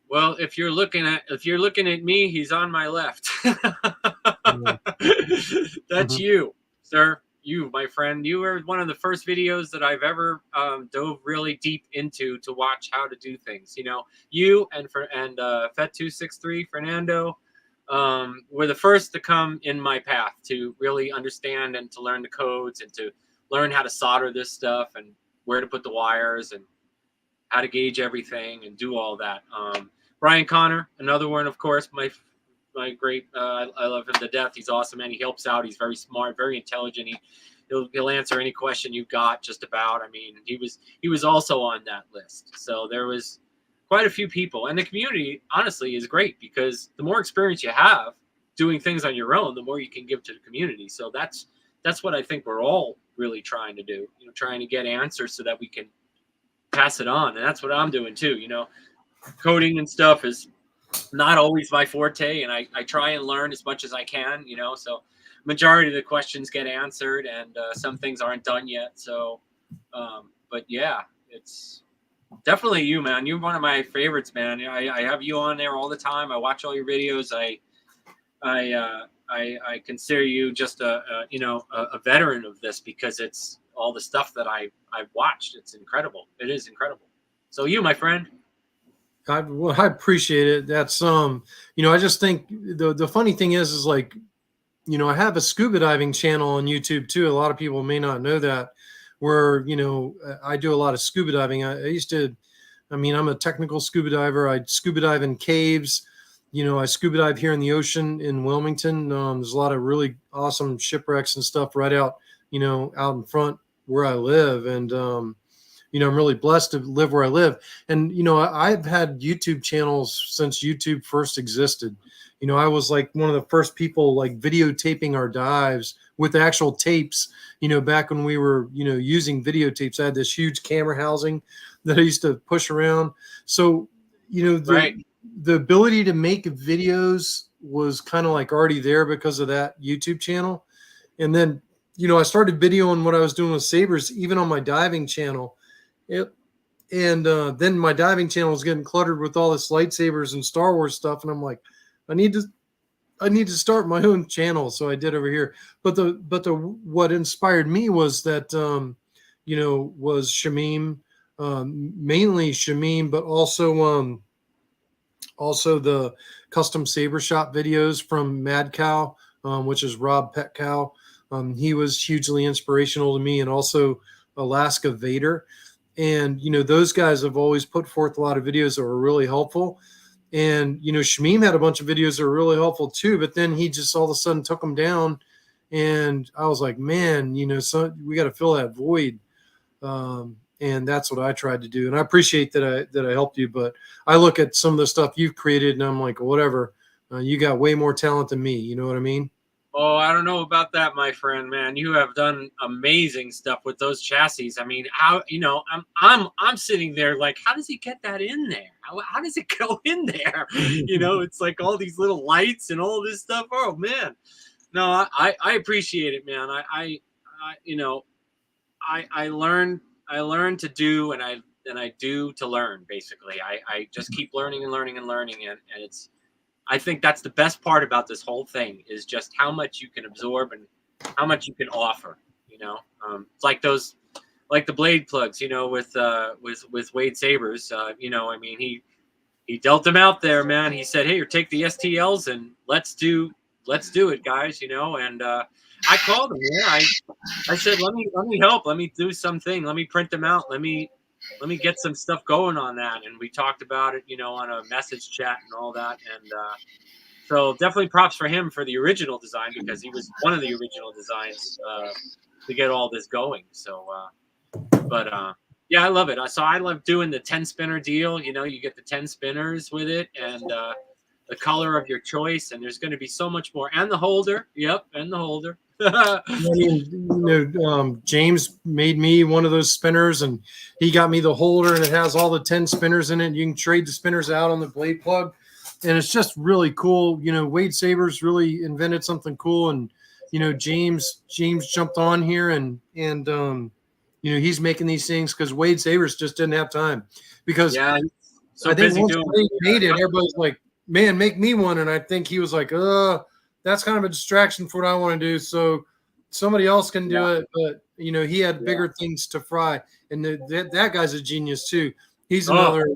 Well, if you're looking at me, he's on my left. That's you, sir. You, my friend. You were one of the first videos that I've ever dove really deep into to watch how to do things. You know, you and Fet263 Fernando were the first to come in my path to really understand and to learn the codes and to learn how to solder this stuff and where to put the wires and how to gauge everything and do all that. Brian Connor, another one, of course, my great, I love him to death. He's awesome, and he helps out. He's very smart, very intelligent. He'll answer any question you've got just about. I mean, he was also on that list. So there was quite a few people, and the community honestly is great because the more experience you have doing things on your own, the more you can give to the community. So that's what I think we're all really trying to do, you know, trying to get answers so that we can pass it on. And that's what I'm doing too. You know, coding and stuff is not always my forte, and I try and learn as much as I can, you know, so majority of the questions get answered and some things aren't done yet. So, but yeah, it's definitely you, man. You're one of my favorites, man. I have you on there all the time. I watch all your videos. I consider you just a veteran of this because it's all the stuff that I've watched. It's incredible. It is incredible. So you, my friend. I appreciate it. That's you know, I just think the funny thing is like, you know, I have a scuba diving channel on YouTube too. A lot of people may not know that, where, you know, I do a lot of scuba diving. I'm a technical scuba diver. I scuba dive in caves. You know, I scuba dive here in the ocean in Wilmington. There's a lot of really awesome shipwrecks and stuff right out, you know, out in front where I live. And, you know, I'm really blessed to live where I live. And, you know, I've had YouTube channels since YouTube first existed. You know, I was like one of the first people like videotaping our dives with actual tapes, you know, back when we were, you know, using videotapes. I had this huge camera housing that I used to push around. So, you know, the ability to make videos was kind of like already there because of that YouTube channel. And then, you know, I started videoing what I was doing with Sabers, even on my diving channel. Then my diving channel was getting cluttered with all this lightsabers and Star Wars stuff. And I'm like, I need to start my own channel. So I did over here. But what inspired me was that, you know, was Shamim, mainly Shamim, but also Also, the custom saber shop videos from Mad Cow, which is Rob Pet Cow. He was hugely inspirational to me, and also Alaska Vader. And, you know, those guys have always put forth a lot of videos that were really helpful. And, you know, Shamim had a bunch of videos that were really helpful too, but then he just all of a sudden took them down. And I was like, man, you know, so we got to fill that void. And that's what I tried to do. And I appreciate that I helped you, but I look at some of the stuff you've created and I'm like, whatever, you got way more talent than me. You know what I mean? Oh, I don't know about that, my friend, man. You have done amazing stuff with those chassis. I mean, how, you know, I'm sitting there like, how does he get that in there? How does it go in there? You know, it's like all these little lights and all this stuff. Oh man. No, I appreciate it, man. I you know, I learn to do, and I do to learn, basically. I just keep learning and learning and learning, and it's, I think that's the best part about this whole thing, is just how much you can absorb and how much you can offer, you know. It's like those, like the blade plugs, you know, with Wade Sabers, you know, I mean, he dealt them out there, man. He said, hey, take the STLs and let's do it, guys, you know. And I called him. Yeah, I said, let me help. Let me do something. Let me print them out. Let me get some stuff going on that. And we talked about it, you know, on a message chat and all that. And so definitely props for him for the original design, because he was one of the original designs to get all this going. So, yeah, I love it. So I love doing the 10 spinner deal. You know, you get the 10 spinners with it, and the color of your choice, and there's going to be so much more. And the holder. Yep, and the holder. I mean, you know, James made me one of those spinners, and he got me the holder, and it has all the 10 spinners in it. You can trade the spinners out on the blade plug, and it's just really cool. You know, Wade Sabers really invented something cool, and you know, James jumped on here, and you know, he's making these things because Wade Sabers just didn't have time, because yeah, so I think busy once doing Wade made it, everybody's like, man, make me one. And I think he was like, that's kind of a distraction for what I want to do. So somebody else can do it. But, you know, he had bigger things to fry. And that guy's a genius too. He's another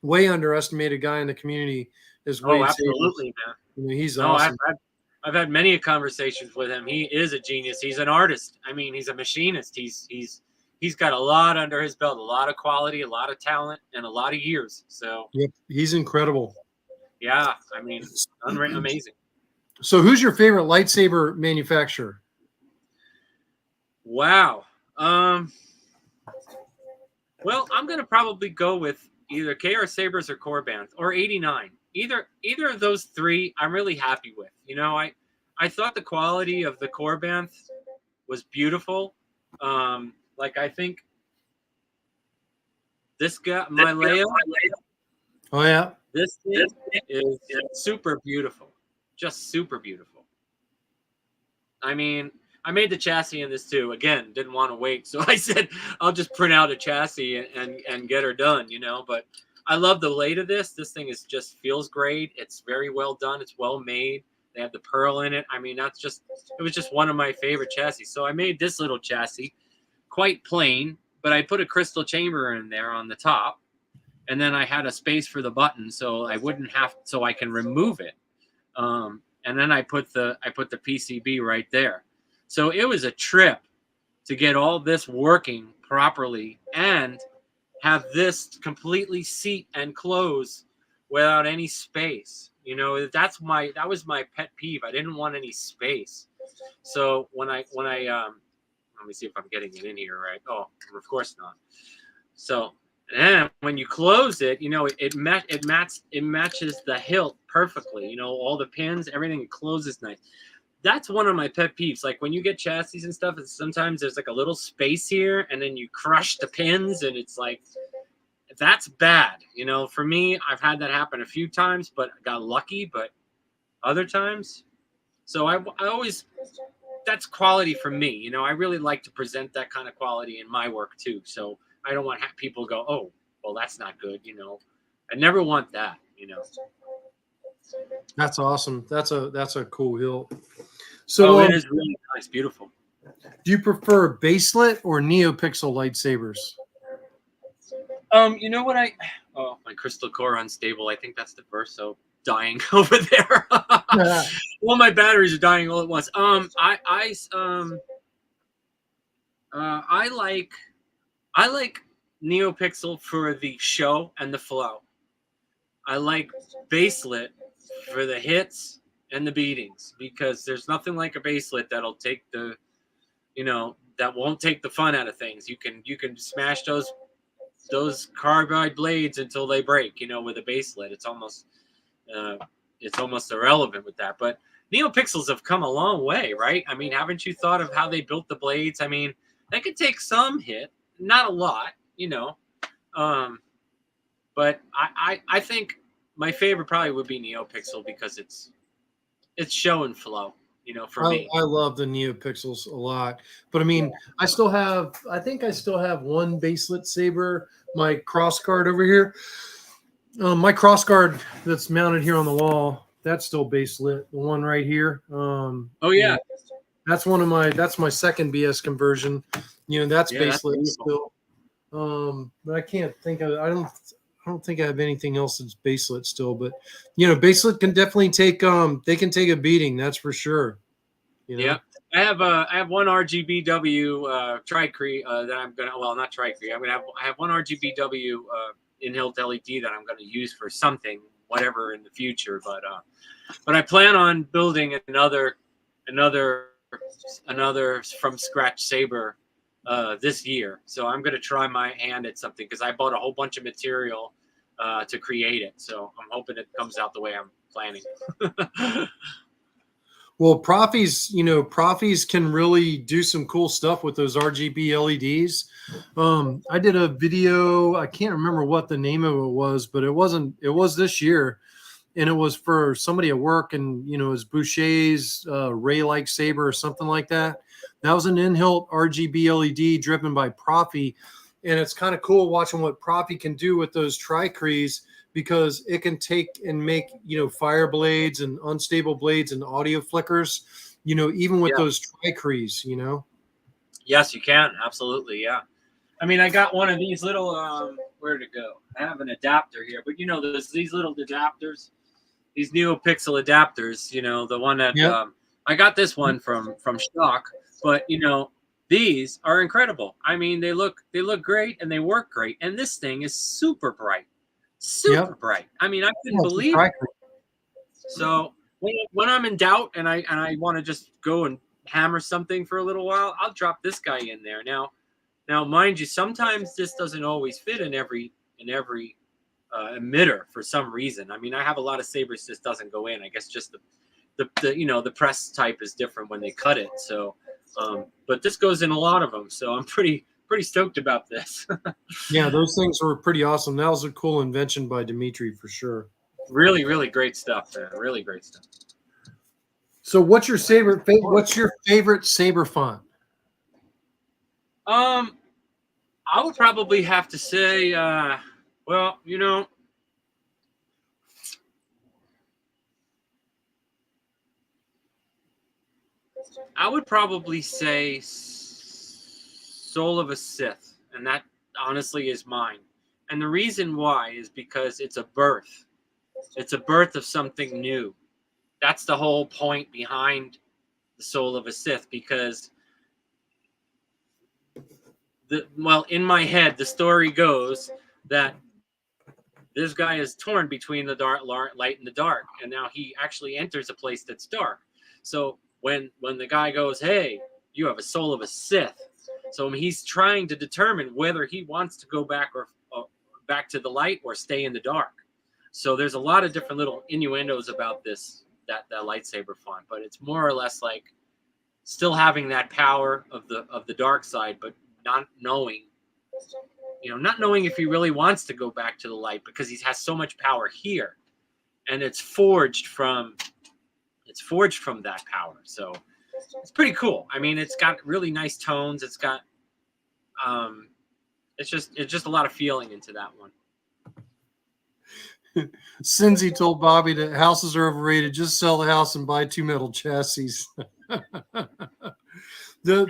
way underestimated guy in the community. Is Wade absolutely, Sabers. Man. You know, he's awesome. I've had many conversations with him. He is a genius. He's an artist. I mean, he's a machinist. He's got a lot under his belt, a lot of quality, a lot of talent, and a lot of years. So yep, he's incredible. Yeah, I mean, amazing. So who's your favorite lightsaber manufacturer? Wow. Well, I'm going to probably go with either KR Sabers or Korbanth or 89. Either of those three I'm really happy with. You know, I thought the quality of the Korbanth was beautiful. Like, I think this guy, my layout. Oh yeah. This thing is super beautiful, just super beautiful. I mean, I made the chassis in this too. Again, didn't want to wait, so I said I'll just print out a chassis and get her done, you know. But I love the lay of this. This thing is just feels great. It's very well done. It's well made. They have the pearl in it. I mean, it was just one of my favorite chassis. So I made this little chassis, quite plain, but I put a crystal chamber in there on the top. And then I had a space for the button, so I wouldn't have, so I can remove it. And then I put the PCB right there. So it was a trip to get all this working properly and have this completely seat and close without any space. You know, that was my pet peeve. I didn't want any space. So when I let me see if I'm getting it in here right. Oh, of course not. So. And when you close it, you know, it matches the hilt perfectly. You know, all the pins, everything, it closes nice. That's one of my pet peeves. Like when you get chassis and stuff, sometimes there's like a little space here, and then you crush the pins, and it's like, that's bad. You know, for me, I've had that happen a few times, but I got lucky. But other times, so I always, that's quality for me. You know, I really like to present that kind of quality in my work too. So I don't want to have people go, oh, well, that's not good. You know, I never want that, you know. That's awesome. That's a cool hilt. So it is really nice, beautiful. Do you prefer baselit or neopixel lightsabers? You know what Oh, my crystal core unstable. I think that's the Verso dying over there. All my batteries are dying all at once. I like neopixel for the show and the flow. I like baselit for the hits and the beatings, because there's nothing like a baselit that'll take the, that won't take the fun out of things. You can smash those carbide blades until they break, with a baselit. It's almost irrelevant with that. But neopixels have come a long way, right? I mean, haven't you thought of how they built the blades? I mean, they could take some hit, not a lot, but I think my favorite probably would be neopixel, because it's show and flow, for me. I love the neopixels a lot, but I mean, I think I still have one baselit saber, my cross guard over here. My cross guard that's mounted here on the wall, that's still baselit. The one right here. Oh yeah. That's my second BS conversion. That's baselit still. But I can't think of, I don't think I have anything else that's baselit still, but baselit can definitely take they can take a beating, that's for sure. Yeah. I have one RGBW tricree that I'm gonna, not tricree. I have one RGBW in-hilt LED that I'm gonna use for something, whatever in the future. But I plan on building another from scratch saber this year. So I'm going to try my hand at something, because I bought a whole bunch of material to create it. So I'm hoping it comes out the way I'm planning. Well, proffies can really do some cool stuff with those RGB LEDs. I did a video, I can't remember what the name of it was, but it was this year. And it was for somebody at work, and it was Boucher's Ray-like saber or something like that. That was an in-hilt RGB LED driven by Proffie, and it's kind of cool watching what Proffie can do with those tricrees, because it can take and make fire blades and unstable blades and audio flickers, even with those tricrees. Yes, you can, absolutely, yeah. I mean, I got one of these little where'd it go? I have an adapter here, but there's these little adapters. These neopixel adapters, the one that I got this one from stock, but these are incredible. I mean, they look great and they work great, and this thing is super bright, bright. I mean, I couldn't believe it. So when I'm in doubt and I want to just go and hammer something for a little while, I'll drop this guy in there. Now, mind you, sometimes this doesn't always fit in every emitter for some reason. I mean, I have a lot of sabers this doesn't go in. I guess just the press type is different when they cut it. So, but this goes in a lot of them. So I'm pretty stoked about this. Yeah, those things were pretty awesome. That was a cool invention by Dimitri for sure. Really, really great stuff, man. Really great stuff. So, what's your favorite saber font? I would probably have to say, well, I would probably say Soul of a Sith, and that honestly is mine. And the reason why is because it's a birth. It's a birth of something new. That's the whole point behind the Soul of a Sith, because in my head, the story goes that this guy is torn between the light and the dark, and now he actually enters a place that's dark. So when the guy goes, hey, you have a soul of a Sith, so he's trying to determine whether he wants to go back or back to the light or stay in the dark. So there's a lot of different little innuendos about that lightsaber font, but it's more or less like still having that power of the dark side, but not knowing if he really wants to go back to the light, because he has so much power here, and it's forged from that power. So it's pretty cool. I mean, it's got really nice tones. It's got it's just a lot of feeling into that one. Cinzy told Bobby that houses are overrated. Just sell the house and buy 2 metal chassis. The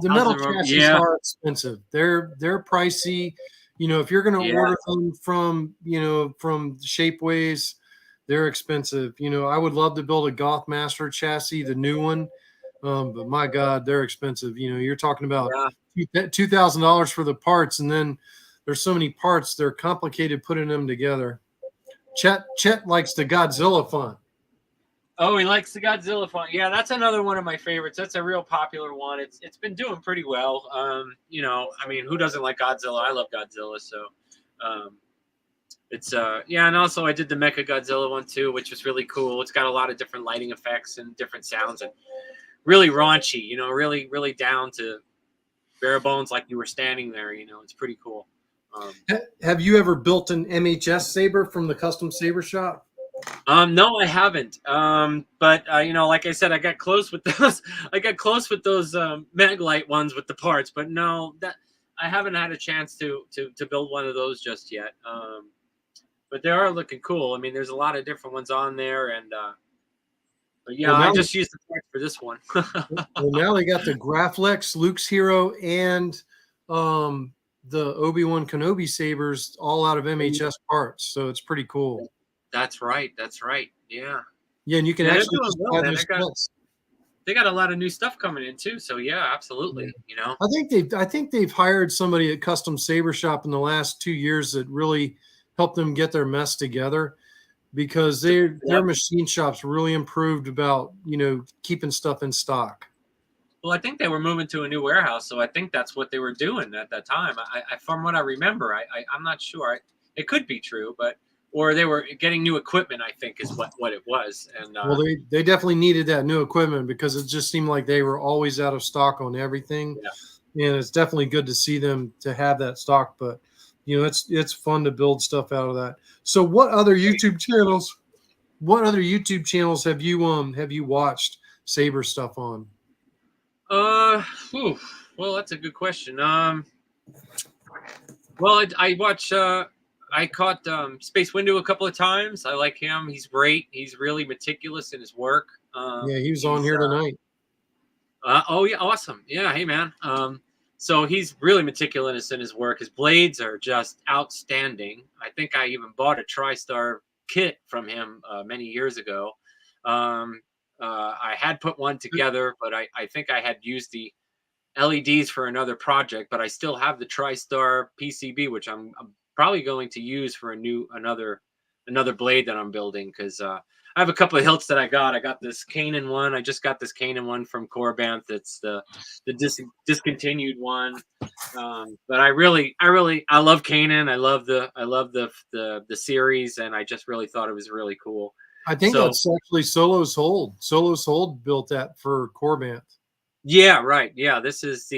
metal chassis are expensive. They're pricey. You know, if you're going to Yeah. order them from, you know, from Shapeways, they're expensive. You know, I would love to build a Goth Master chassis, the new one, but my God, they're expensive. You know, you're talking about $2,000 for the parts, and then there's so many parts, they're complicated putting them together. Chet likes the Godzilla font. Oh, he likes the Godzilla font. Yeah, that's another one of my favorites. That's a real popular one. It's been doing pretty well. You know, I mean, who doesn't like Godzilla? I love Godzilla, so it's yeah, and also I did the Mecha Godzilla one too, which was really cool. It's got a lot of different lighting effects and different sounds, and really raunchy. You know, really down to bare bones, like you were standing there. You know, it's pretty cool. Have you ever built an MHS saber from the custom saber shop? No, I haven't. But you know, like I said, I got close with those. I got close with those Maglite ones with the parts, but no, that I haven't had a chance to build one of those just yet. But they are looking cool. I mean, there's a lot of different ones on there, and but yeah, Well, I just used the parts for this one. well, now they got the Graflex, Luke's Hero, and the Obi-Wan Kenobi sabers all out of MHS parts. So it's pretty cool. That's right. That's right. Yeah. Yeah, and you can Yeah, they're actually doing just well, buy man. those sets. They got a lot of new stuff coming in too. So yeah, absolutely. You know, I think they've hired somebody at Custom Saber Shop in the last 2 years that really helped them get their mess together, because their machine shops really improved about, you know, keeping stuff in stock. well, I think they were moving to a new warehouse, so I think that's what they were doing at that time. I from what I remember, I'm not sure. It could be true, but or they were getting new equipment. I think is what it was. And Well, they definitely needed that new equipment, because it just seemed like they were always out of stock on everything. yeah. And it's definitely good to see them to have that stock. But you know, it's fun to build stuff out of that. So what other YouTube channels have you watched Saber stuff on? Well, that's a good question. Well, I watch. I caught Space Window a couple of times. I like him. He's great. He's really meticulous in his work. Yeah, he was on here tonight. Oh yeah, awesome. Yeah, hey man. So he's really meticulous in his work. His blades are just outstanding. I think I even bought a TriStar kit from him many years ago. I had put one together, but I think I had used the LEDs for another project, but I still have the TriStar PCB, which I'm probably going to use for another blade that I'm building, because I have a couple of hilts that I got. I got this Kanan one. I just got this Kanan one from Korbanth. It's the discontinued one. But I love Kanan. I love the series, and I just really thought it was really cool. I think that's actually Solo's Hold. Solo's Hold built that for Korbanth. Yeah, right. Yeah, this is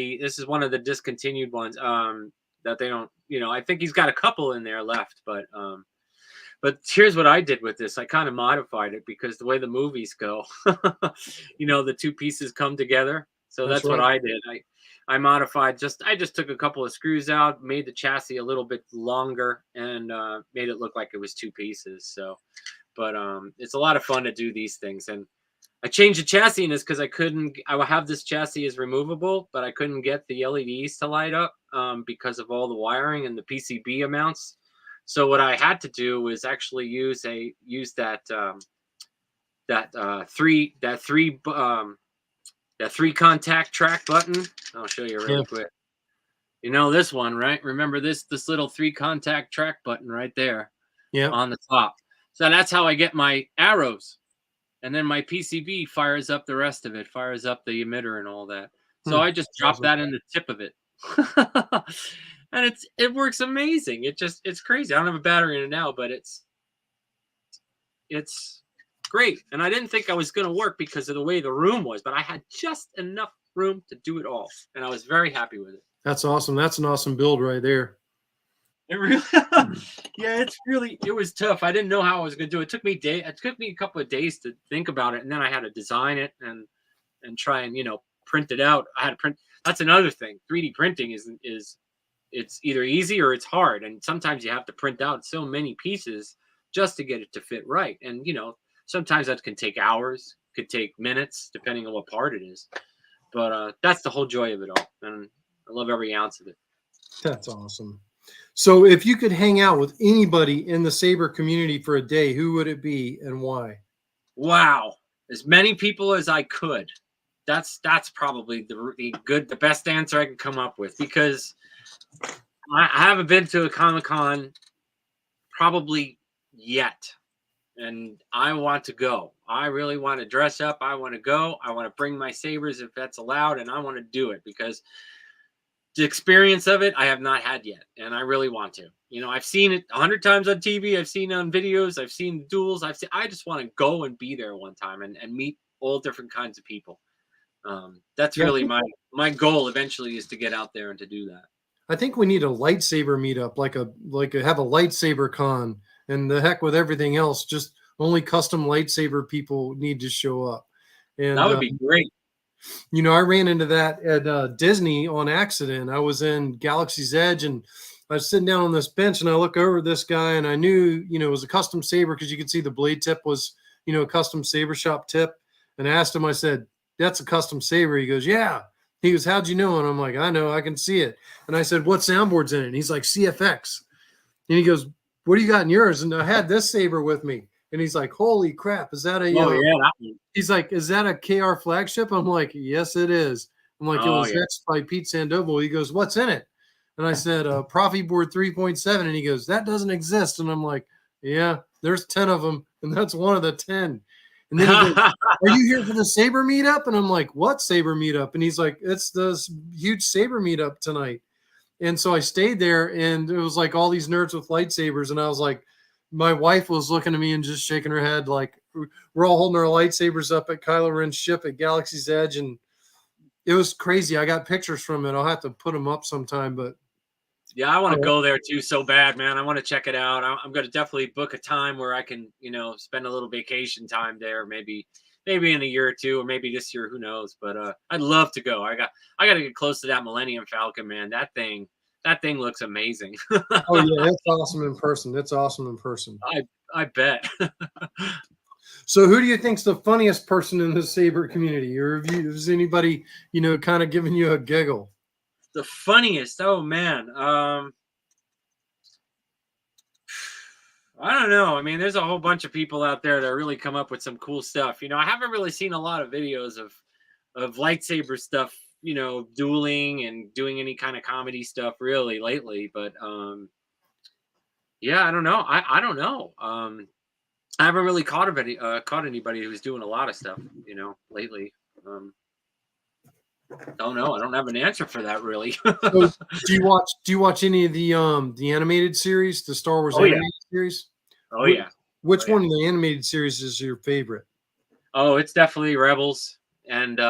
one of the discontinued ones. That they don't, you know, I think he's got a couple in there left, but here's what I did with this. I kind of modified it, because the way the movies go, you know, the two pieces come together. So that's what I did. I modified, I just took a couple of screws out, made the chassis a little bit longer, and made it look like it was two pieces. So, but it's a lot of fun to do these things. And I changed the chassis in this because I will have this chassis is removable, but I couldn't get the LEDs to light up because of all the wiring and the PCB amounts. So what I had to do was actually use that three contact track button. I'll show you really quick. You know this one, right? Remember this little 3 contact track button right there on the top. So that's how I get my arrows. And then my PCB fires up the rest of it, fires up the emitter and all that. So I just drop that in the tip of it. And it works amazing. It's crazy. I don't have a battery in it now, but it's great. And I didn't think I was going to work because of the way the room was, but I had just enough room to do it all. And I was very happy with it. That's awesome. That's an awesome build right there. It really, yeah, it was tough. I didn't know how I was going to do it. It took me a couple of days to think about it. And then I had to design it and try and, you know, print it out. I had to print. That's another thing. 3D printing is it's either easy or it's hard. And sometimes you have to print out so many pieces just to get it to fit right. And, you know, sometimes that can take hours, could take minutes, depending on what part it is. But that's the whole joy of it all. And I love every ounce of it. That's awesome. So if you could hang out with anybody in the Saber community for a day, who would it be and why? Wow, as many people as I could. That's probably the best answer I can come up with, because I haven't been to a Comic-Con probably yet, and I want to go. I really want to dress up. I want to go. I want to bring my sabers if that's allowed, and I want to do it because the experience of it I have not had yet, and I really want to. You know, I've seen it 100 times on TV. I've seen it on videos. I've seen duels. I just want to go and be there one time and meet all different kinds of people. That's really my goal eventually, is to get out there and to do that. I think we need a lightsaber meetup, like have a lightsaber con, and the heck with everything else. Just only custom lightsaber people need to show up. And that would be great. You know, I ran into that at Disney on accident. I was in Galaxy's Edge, and I was sitting down on this bench, and I look over at this guy, and I knew, you know, it was a custom saber because you could see the blade tip was, you know, a custom saber shop tip. And I asked him, I said, "That's a custom saber." He goes, "Yeah." He goes, "How'd you know?" And I'm like, "I know, I can see it." And I said, "What soundboard's in it?" And he's like, "CFX." And he goes, "What do you got in yours?" And I had this saber with me. And he's like, "Holy crap, is that a he's like, "Is that a KR flagship?" I'm like, "Yes, it is." I'm like, "It was X by Pete Sandoval." He goes, "What's in it?" And I said, "Proffieboard 3.7." And he goes, "That doesn't exist." And I'm like, "Yeah, there's 10 of them, and that's one of the 10. And then he goes, "Are you here for the Saber meetup?" And I'm like, "What Saber meetup?" And he's like, "It's this huge Saber meetup tonight." And so I stayed there, and it was like all these nerds with lightsabers. And I was like, my wife was looking at me and just shaking her head, like, we're all holding our lightsabers up at Kylo Ren's ship at Galaxy's Edge. And it was crazy. I got pictures from it. I'll have to put them up sometime, but yeah, I want to go there too so bad, man. I want to check it out. I'm going to definitely book a time where I can, you know, spend a little vacation time there, maybe in a year or two, or maybe this year, who knows. But I'd love to go. I got to get close to that Millennium Falcon, man. That thing looks amazing. Oh yeah, it's awesome in person. It's awesome in person. I bet. So who do you think's the funniest person in the Saber community? Or has anybody, you know, kind of giving you a giggle? The funniest? Oh man. I don't know. I mean, there's a whole bunch of people out there that really come up with some cool stuff. You know, I haven't really seen a lot of videos of lightsaber stuff, you know, dueling and doing any kind of comedy stuff really lately. But yeah, I don't know. I don't know. I haven't really caught anybody who's doing a lot of stuff, you know, lately. Don't know. I don't have an answer for that, really. So do you watch any of the animated series, the Star Wars animated series? Oh yeah. Which one of the animated series is your favorite? Oh, it's definitely Rebels and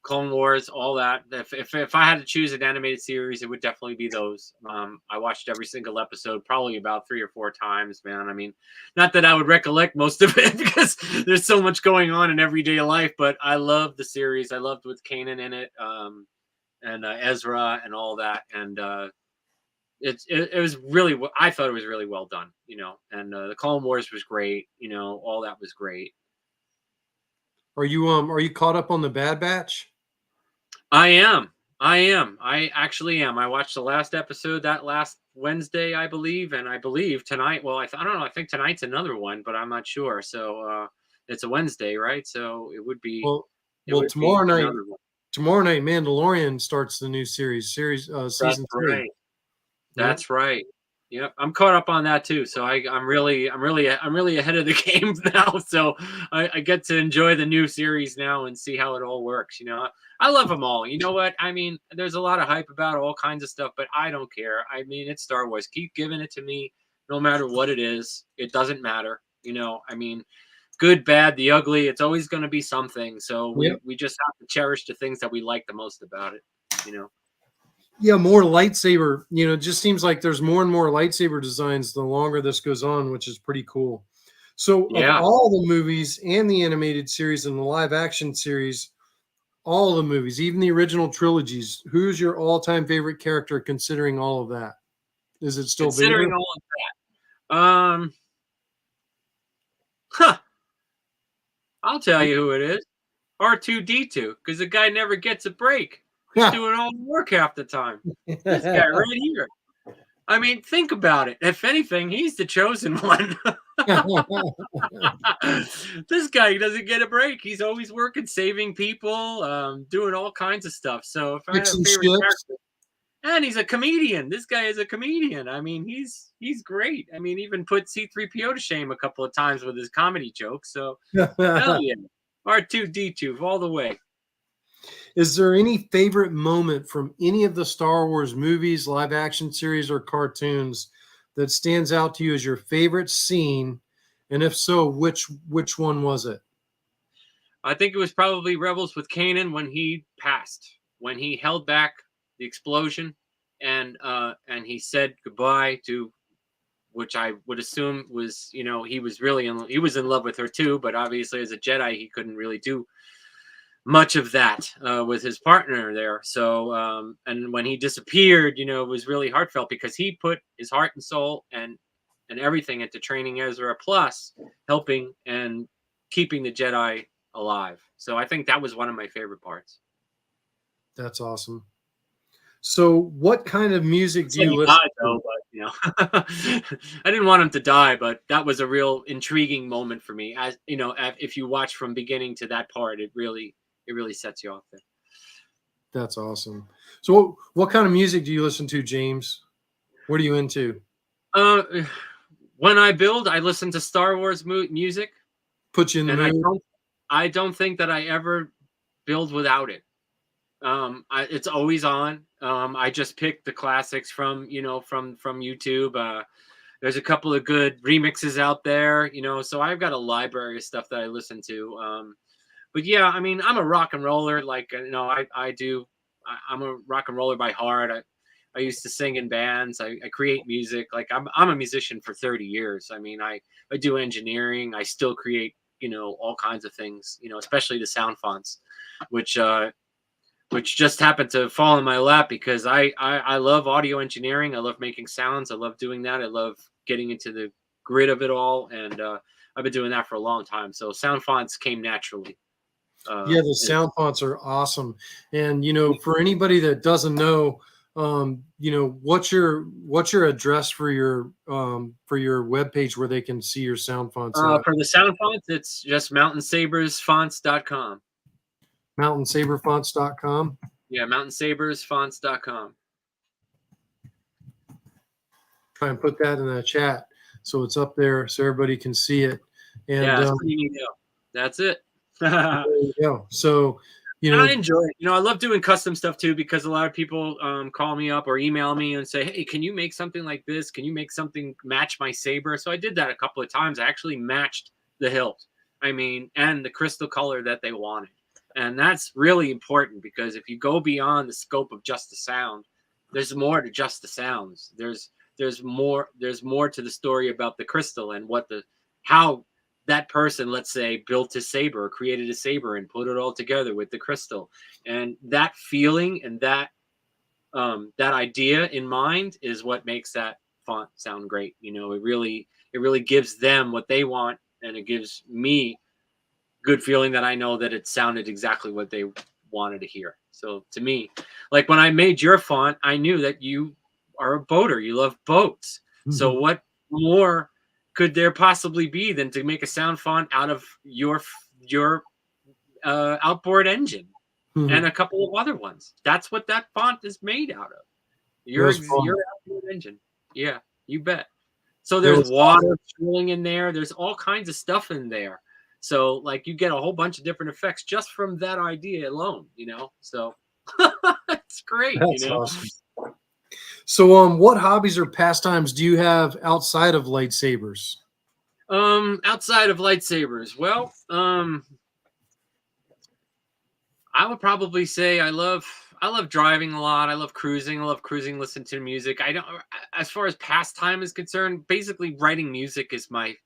Clone Wars, all that. If I had to choose an animated series, it would definitely be those. I watched every single episode probably about 3 or 4 times, man. I mean, not that I would recollect most of it because there's so much going on in everyday life, but I love the series. I loved with Kanan in it, and Ezra and all that. And it was really, I thought it was really well done, you know. And the Clone Wars was great, you know. All that was great. Are you caught up on the Bad Batch? I am. I actually am. I watched the last episode that last Wednesday, I believe, and I believe tonight. Well, I don't know. I think tonight's another one, but I'm not sure. So it's a Wednesday, right? So it would be. Well, tomorrow night. Tomorrow night, Mandalorian starts the new season 3. That's right. Yep, I'm caught up on that too. So I'm really ahead of the game now. So I get to enjoy the new series now and see how it all works. You know, I love them all. You know what? I mean, there's a lot of hype about all kinds of stuff, but I don't care. I mean, it's Star Wars. Keep giving it to me, no matter what it is. It doesn't matter. You know, I mean, good, bad, the ugly. It's always going to be something. So we just have to cherish the things that we like the most about it. You know. Yeah, more lightsaber. You know, it just seems like there's more and more lightsaber designs the longer this goes on, which is pretty cool. So of all the movies and the animated series and the live action series, all the movies, even the original trilogies, who's your all-time favorite character considering all of that? Is it still considering Vader? All of that? I'll tell you who it is. R2-D2, because the guy never gets a break. He's doing all the work half the time. This guy right here. I mean, think about it. If anything, he's the chosen one. This guy doesn't get a break. He's always working, saving people, doing all kinds of stuff. So if I had a Fixing favorite ships. character, and he's a comedian. This guy is a comedian. I mean, he's great. I mean, even put C-3PO to shame a couple of times with his comedy jokes. So hell yeah, R2D2 all the way. Is there any favorite moment from any of the Star Wars movies, live action series, or cartoons that stands out to you as your favorite scene? And if so, which one was it? I think it was probably Rebels with Kanan when he passed, when he held back the explosion, and he said goodbye to, which I would assume was, you know, he was in love with her too, but obviously as a Jedi he couldn't really do much of that with his partner there. So and when he disappeared, you know, it was really heartfelt because he put his heart and soul and everything into training Ezra, plus helping and keeping the Jedi alive. So I think that was one of my favorite parts. That's awesome. So what kind of music do you listen to? But, you know, I didn't want him to die, but that was a real intriguing moment for me. As you know, if you watch from beginning to that part, it really sets you off there. That's awesome. So what kind of music do you listen to, James? What are you into? When I build, I listen to Star Wars music. Put you in the mood? I don't think that I ever build without it. It's always on. I just pick the classics from YouTube. There's a couple of good remixes out there, you know, so I've got a library of stuff that I listen to. But yeah, I mean, I'm a rock and roller. Like, you know, I'm a rock and roller by heart. I used to sing in bands. I create music. Like I'm a musician for 30 years. I mean, I do engineering. I still create, you know, all kinds of things, you know, especially the sound fonts, which just happened to fall in my lap because I love audio engineering. I love making sounds. I love doing that. I love getting into the grid of it all. And I've been doing that for a long time. So sound fonts came naturally. Yeah, the sound fonts are awesome. And, you know, for anybody that doesn't know, you know, what's your address for your webpage where they can see your sound fonts? For the sound fonts, it's just mountainsabersfonts.com. Mountainsaberfonts.com. Yeah, mountainsabersfonts.com. Try and put that in the chat so it's up there so everybody can see it. And yeah, that's it. There you go. So, you know, I enjoy it. You know, I love doing custom stuff too because a lot of people call me up or email me and say, "Hey, can you make something like this? Can you make something match my saber?" So I did that a couple of times. I actually matched the hilt. I mean, and the crystal color that they wanted. And that's really important because if you go beyond the scope of just the sound, there's more to just the sounds. There's more to the story about the crystal and how that person, let's say, built a saber, created a saber, and put it all together with the crystal. And that feeling and that idea in mind is what makes that font sound great. You know, it really gives them what they want, and it gives me good feeling that I know that it sounded exactly what they wanted to hear. So to me, like when I made your font, I knew that you are a boater. You love boats. Mm-hmm. So what more could there possibly be than to make a sound font out of your outboard engine and a couple of other ones? That's what that font is made out of. Your outboard engine. Yeah, you bet. So there's water swirling in there. There's all kinds of stuff in there. So like you get a whole bunch of different effects just from that idea alone, you know? So it's great. That's you know? Awesome. So what hobbies or pastimes do you have outside of lightsabers? Outside of lightsabers, well, I would probably say I love driving a lot. I love cruising. Listening to music. I don't, as far as pastime is concerned, basically writing music is my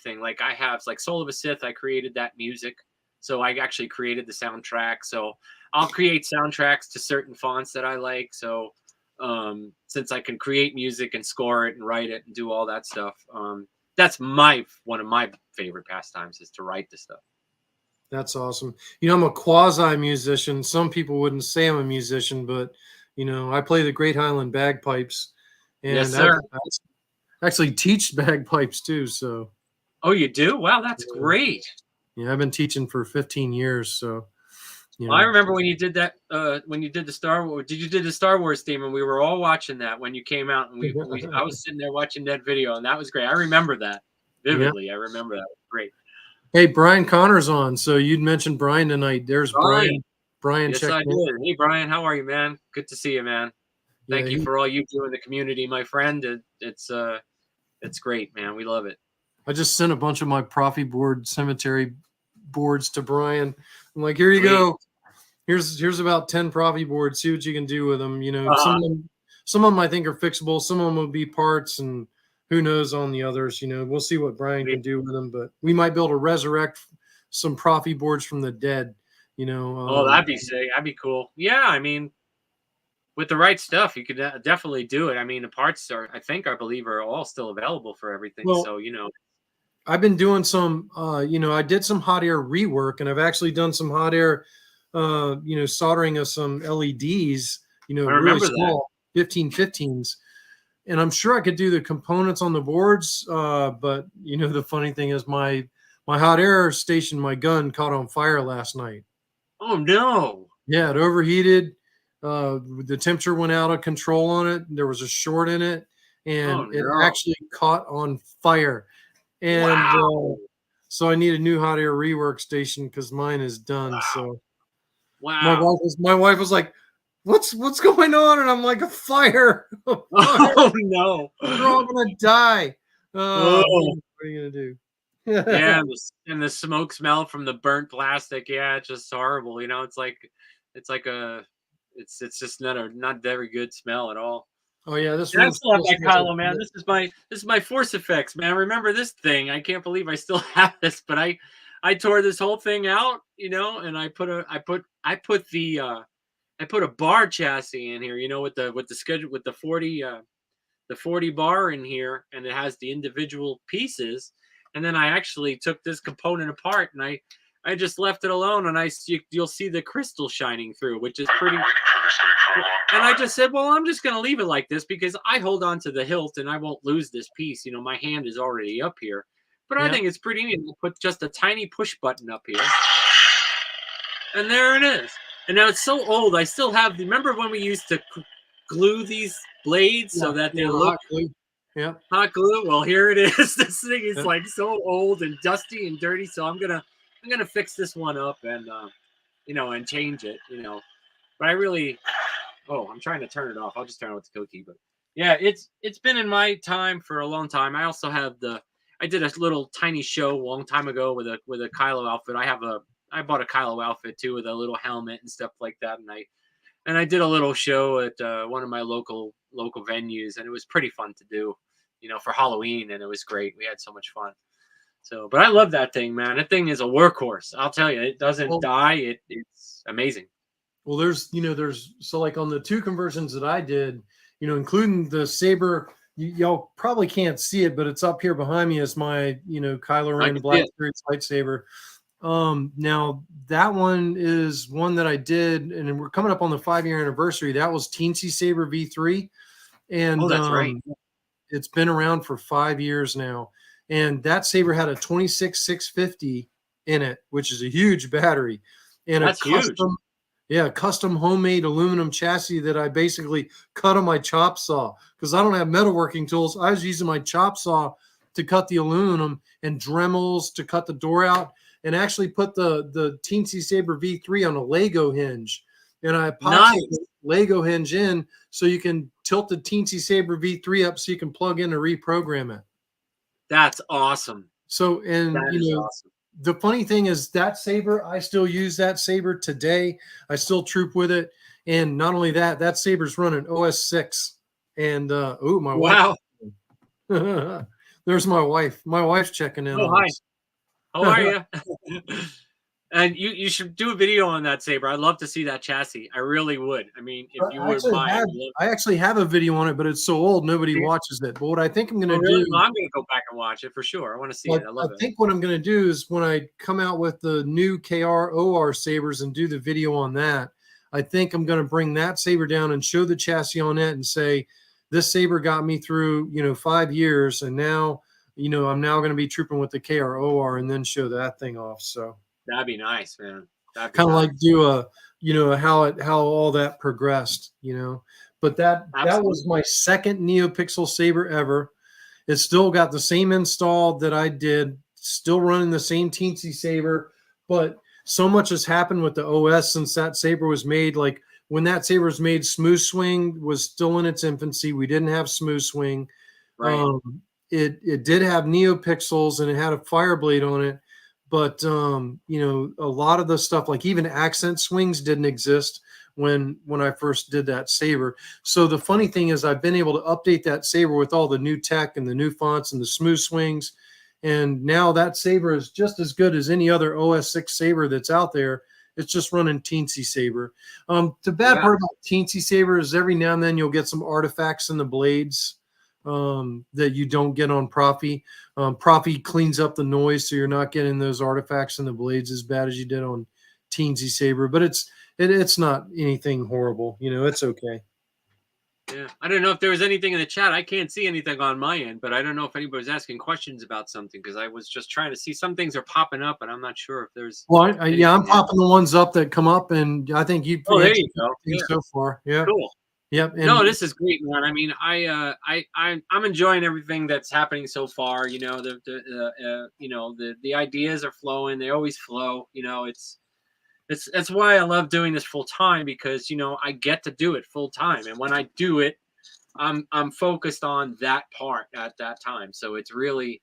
thing. Like I have like Soul of a Sith, I created that music. So I actually created the soundtrack. So I'll create soundtracks to certain fonts that I like. So since I can create music and score it and write it and do all that stuff, that's one of my favorite pastimes is to write the stuff. That's awesome. You know, I'm a quasi musician. Some people wouldn't say I'm a musician, but you know, I play the Great Highland bagpipes, And Yes, sir. I actually teach bagpipes too. So Oh, you do? Wow, that's Yeah. great. yeah, I've been teaching for 15 years. So you I know, remember when you did that. When you did the Star Wars, you did the Star Wars theme, and we were all watching that when you came out, and I was sitting there watching that video, and that was great. I remember that vividly. I remember that. It was great. Hey, Brian Connor's on. So you'd mentioned Brian tonight. There's Brian. Brian, Yes, check I in. did. Hey, Brian, how are you, man? Good to see you, man. Thank Yeah, you for all you do in the community, my friend. It's great, man. We love it. I just sent a bunch of my proffieboard cemetery boards to Brian. I'm like, here you Sweet. go. Here's about 10 proffieboards. See what you can do with them. You know, Uh-huh. some of them I think are fixable. Some of them will be parts, and who knows on the others. You know, we'll see what Brian can do with them. But we might be able to resurrect some proffieboards from the dead. You know. Oh, that'd be sick. That'd be cool. Yeah, I mean, with the right stuff, you could definitely do it. I mean, the parts are, I believe, are all still available for everything. Well, So, you know. I've been doing some, you know, I did some hot air rework, and I've actually done some hot air, you know, soldering of some LEDs, you know, I really remember small, 1515s. And I'm sure I could do the components on the boards, but you know, the funny thing is my hot air station, my gun caught on fire last night. Oh no! Yeah, it overheated. The temperature went out of control on it. There was a short in it, and it actually caught on fire. And so I need a new hot air rework station because mine is done. So my wife was like, what's going on? And I'm like, a fire. Oh no, we're all gonna die. What are you gonna do? Yeah, and the smoke smell from the burnt plastic. Yeah, it's just horrible. You know, it's just not very good smell at all. Oh yeah, this I still have my Kylo, man. This is my Force Effects, man. Remember this thing? I can't believe I still have this, but I tore this whole thing out, you know, and I put a bar chassis in here, you know, with the schedule, with the 40 bar in here, and it has the individual pieces. And then I actually took this component apart, and I just left it alone, and you'll see the crystal shining through, which is pretty. And I just said, well, I'm just going to leave it like this because I hold on to the hilt and I won't lose this piece. You know, my hand is already up here, but I think it's pretty neat to put just a tiny push button up here, and there it is. And now it's so old. I still have. Remember when we used to glue these blades so that they look hot glue? Well, here it is. This thing is like so old and dusty and dirty. So I'm gonna fix this one up and you know, and change it. You know, but I really. Oh, I'm trying to turn it off. I'll just turn it with the cookie. But yeah, it's been in my time for a long time. I also have I did a little tiny show a long time ago with a Kylo outfit. I bought a Kylo outfit too with a little helmet and stuff like that. And I did a little show at one of my local venues, and it was pretty fun to do, you know, for Halloween, and it was great. We had so much fun. So, but I love that thing, man. That thing is a workhorse. I'll tell you, it doesn't die. It's amazing. Well, so like on the two conversions that I did, you know, including the Saber, y'all probably can't see it, but it's up here behind me as my, you know, Kylo Ren Black Series lightsaber. Now that one is one that I did, and we're coming up on the 5-year anniversary. That was Teensy Saber V3, and that's right. It's been around for 5 years now, and that saber had a 26650 in it, which is a huge battery, and that's huge. Custom homemade aluminum chassis that I basically cut on my chop saw because I don't have metalworking tools. I was using my chop saw to cut the aluminum and Dremels to cut the door out, and actually put the Teensy Saber V3 on a Lego hinge. And I epoxied the Lego hinge in so you can tilt the Teensy Saber V3 up so you can plug in and reprogram it. That's awesome. So, and you know, awesome. The funny thing is that saber, I still use that saber today. I still troop with it. And not only that, that saber's running OS 6. And my wife. There's my wife. My wife's checking in. Oh, hi. How are you? And you should do a video on that saber. I'd love to see that chassis. I really would. I mean, if you wouldn't mind. I actually have a video on it, but it's so old nobody watches it. But what I think I'm going to do, no, I'm going to go back and watch it for sure. I want to see it. I love it. I think what I'm going to do is when I come out with the new KR OR sabers and do the video on that, I think I'm going to bring that saber down and show the chassis on it and say, this saber got me through, 5 years, and now, I'm now going to be trooping with the KROR and then show that thing off. So That'd be nice, man. That'd be kind of nice. like do a, how all that progressed, but that was my second neopixel saber ever. It's still got the same install that I did, still running the same teensy saber, but so much has happened with the OS since that saber was made. Like when that saber was made, smoothswing was still in its infancy. We didn't have smoothswing. Right. It did have neopixels and it had a fire blade on it, but a lot of the stuff, like even accent swings, didn't exist when I first did that saber. So the funny thing is I've been able to update that saber with all the new tech and the new fonts and the smooth swings. And now that saber is just as good as any other OS 6 saber that's out there. It's just running teensy saber. The bad part about teensy saber is every now and then you'll get some artifacts in the blades that you don't get on proffie. Proffie cleans up the noise, so you're not getting those artifacts in the blades as bad as you did on teensy saber. But it's not anything horrible. It's okay. Yeah, I don't know if there was anything in the chat. I can't see anything on my end, but I don't know if anybody was asking questions about something because I was just trying to see. Some things are popping up, and I'm not sure if there's. Well, I'm popping the ones up that come up, and I think you. Oh, there you go. Yeah. So far, yeah. Cool. Yep. And no, this is great, man. I mean, I'm enjoying everything that's happening so far. The ideas are flowing. They always flow. That's why I love doing this full time because I get to do it full time, and when I do it, I'm focused on that part at that time. So it's really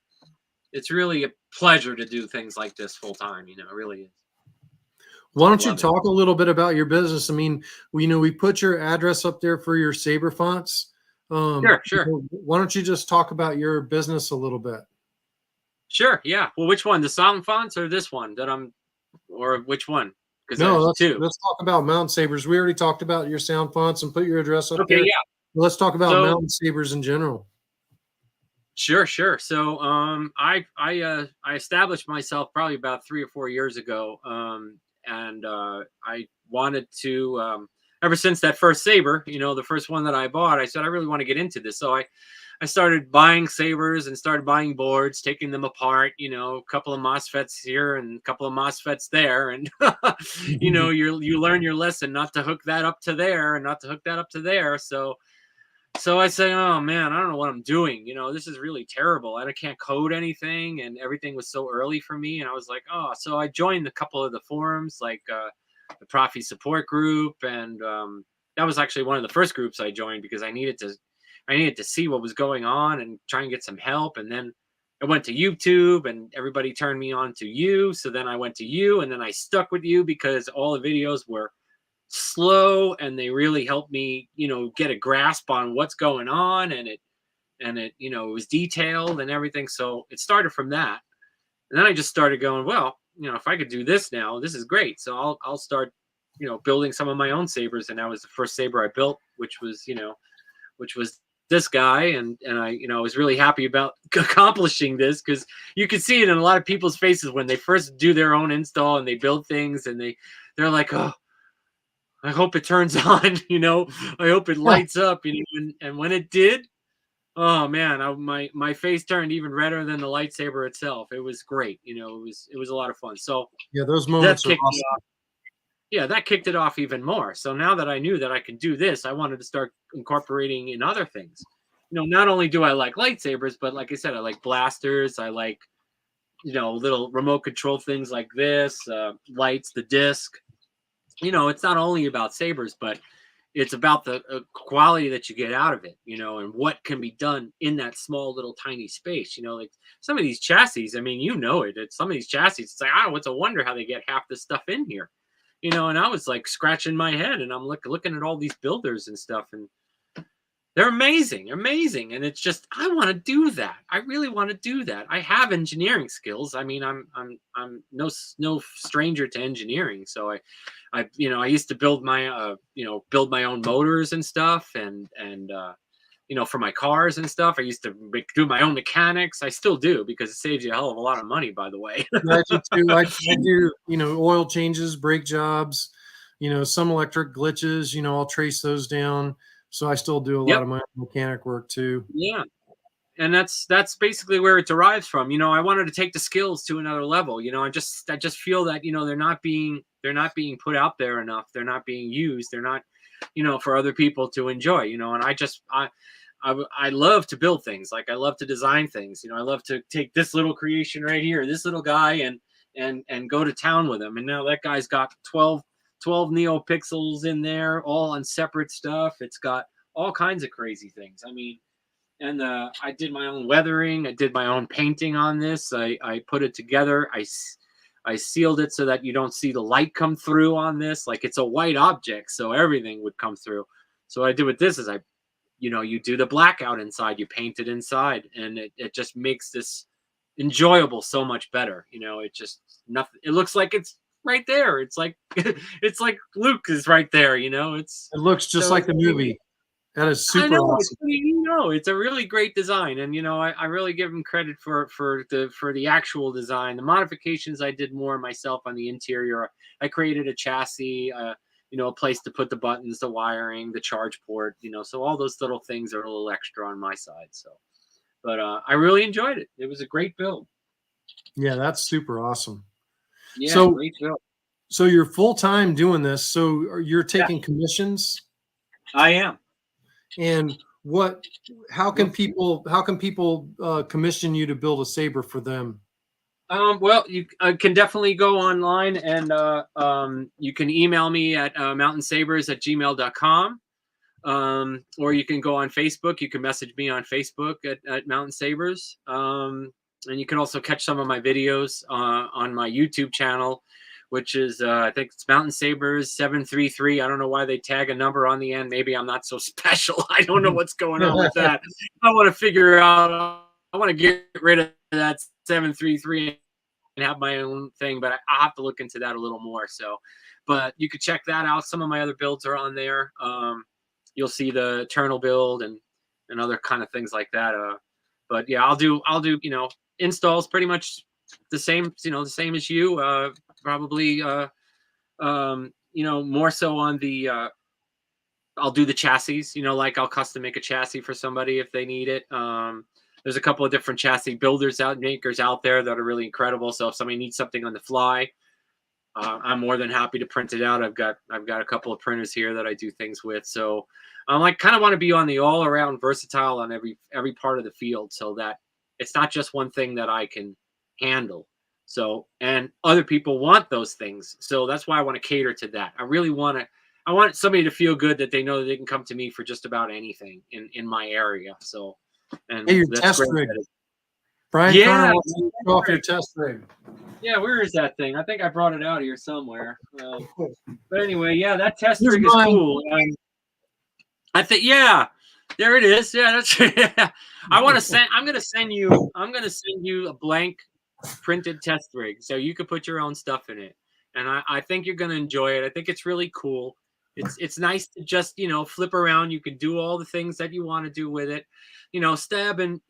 a pleasure to do things like this full time. It really is. Why don't you talk a little bit about your business? I mean, we put your address up there for your Saber fonts. Sure. Why don't you just talk about your business a little bit? Sure. Yeah. Well, which one? The sound fonts or this one or which one? No, let's talk about Mountain Sabers. We already talked about your sound fonts and put your address up there. Yeah. Let's talk about Mountain Sabers in general. Sure. So I established myself probably about 3 or 4 years ago. And I wanted to, ever since that first saber, the first one that I bought, I said, I really want to get into this. So I started buying sabers and started buying boards, taking them apart, a couple of MOSFETs here and a couple of MOSFETs there. And, you learn your lesson not to hook that up to there and not to hook that up to there. So I say, oh man, I don't know what I'm doing. This is really terrible. I can't code anything, and everything was so early for me. And I was like, oh, so I joined a couple of the forums, like the Proffie support group, and that was actually one of the first groups I joined because I needed to see what was going on and try and get some help. And then I went to YouTube, and everybody turned me on to you. So then I went to you, and then I stuck with you because all the videos were slow and they really helped me get a grasp on what's going on, and it was detailed and everything. So it started from that, and then I just started going, well, if I could do this now, this is great. So I'll start building some of my own sabers. And that was the first saber I built, which was this guy, and I was really happy about accomplishing this because you could see it in a lot of people's faces when they first do their own install and they build things, and they're like, oh, I hope it turns on, I hope it lights up, and when it did, oh man, my face turned even redder than the lightsaber itself. It was great. It was a lot of fun. So yeah, those moments are awesome. Yeah, that kicked it off even more. So now that I knew that I could do this, I wanted to start incorporating in other things. Not only do I like lightsabers, but like I said, I like blasters. I like, little remote control things like this, lights, the disc. It's not only about sabers, but it's about the quality that you get out of it, and what can be done in that small little tiny space. Like some of these chassis, I mean, it's some of these chassis, it's like, oh, it's a wonder how they get half this stuff in here, and I was like scratching my head, and I'm looking at all these builders and stuff, and they're amazing. And it's just, I want to do that. I really want to do that. I have engineering skills. I mean, I'm no stranger to engineering. So I used to build my own motors and stuff, and for my cars and stuff. I used to do my own mechanics. I still do because it saves you a hell of a lot of money, by the way. I do too. I do, oil changes, brake jobs, some electric glitches, I'll trace those down. So I still do a lot of my mechanic work too. Yeah. And that's basically where it derives from. You know, I wanted to take the skills to another level. You know, I just feel that, you know, they're not being put out there enough. They're not being used. They're not, you know, for other people to enjoy, you know. And I love to build things. Like, I love to design things. You know, I love to take this little creation right here, this little guy, and go to town with him. And now that guy's got 12 neopixels in there, all on separate stuff. It's got all kinds of crazy things. I mean, and I did my own weathering. I did my own painting on this. I put it together. I sealed it so that you don't see the light come through on this. Like, it's a white object, so everything would come through. So what I did with this is you know, you do the blackout inside, you paint it inside, and it just makes this enjoyable so much better. You know, it just nothing. It looks like it's right there. It's like it's like Luke is right there. You know, it looks just like the movie. That is super awesome. You know, it's a really great design, and you know, I really give him credit for the actual design. The modifications I did more myself on the interior. I created a chassis, you know, a place to put the buttons, the wiring, the charge port. You know, so all those little things are a little extra on my side. So, but I really enjoyed it. It was a great build. Yeah, that's super awesome. Yeah, so, great build. So you're full time doing this. So you're taking commissions. I am. And how can people commission you to build a saber for them? Well, you can definitely go online, and you can email me at mountainsabers@gmail.com, or you can go on Facebook. You can message me on Facebook at Mountain Sabers, and you can also catch some of my videos on my YouTube channel, which is I think it's Mountain Sabers 733. I don't know why they tag a number on the end. Maybe I'm not so special. I don't know what's going on with that. I want to figure out. I want to get rid of that 733 and have my own thing, but I'll have to look into that a little more. So, but you could check that out. Some of my other builds are on there. You'll see the Eternal build and other kind of things like that. But yeah, I'll do you know, installs pretty much the same, you know, the same as you. Probably you know, more so on the I'll do the chassis, you know, like I'll custom make a chassis for somebody if they need it. There's a couple of different chassis makers out there that are really incredible. So if somebody needs something on the fly, I'm more than happy to print it out. I've got a couple of printers here that I do things with. So I'm like, kind of want to be on the all around versatile on every part of the field, so that it's not just one thing that I can handle. So, and other people want those things. So that's why I want to cater to that. I want somebody to feel good that they know that they can come to me for just about anything in my area. So, and hey, your that's test rig. great. Brian, yeah, off your test rig. Yeah, where is that thing? I think I brought it out here somewhere. But anyway, yeah, that test rig is cool. I think, yeah, there it is. Yeah, that's. Yeah. I'm gonna send you a blank printed test rig, so you could put your own stuff in it, and I think you're gonna enjoy it. I think it's really cool. It's nice to just, you know, flip around. You can do all the things that you want to do with it. You know, stab and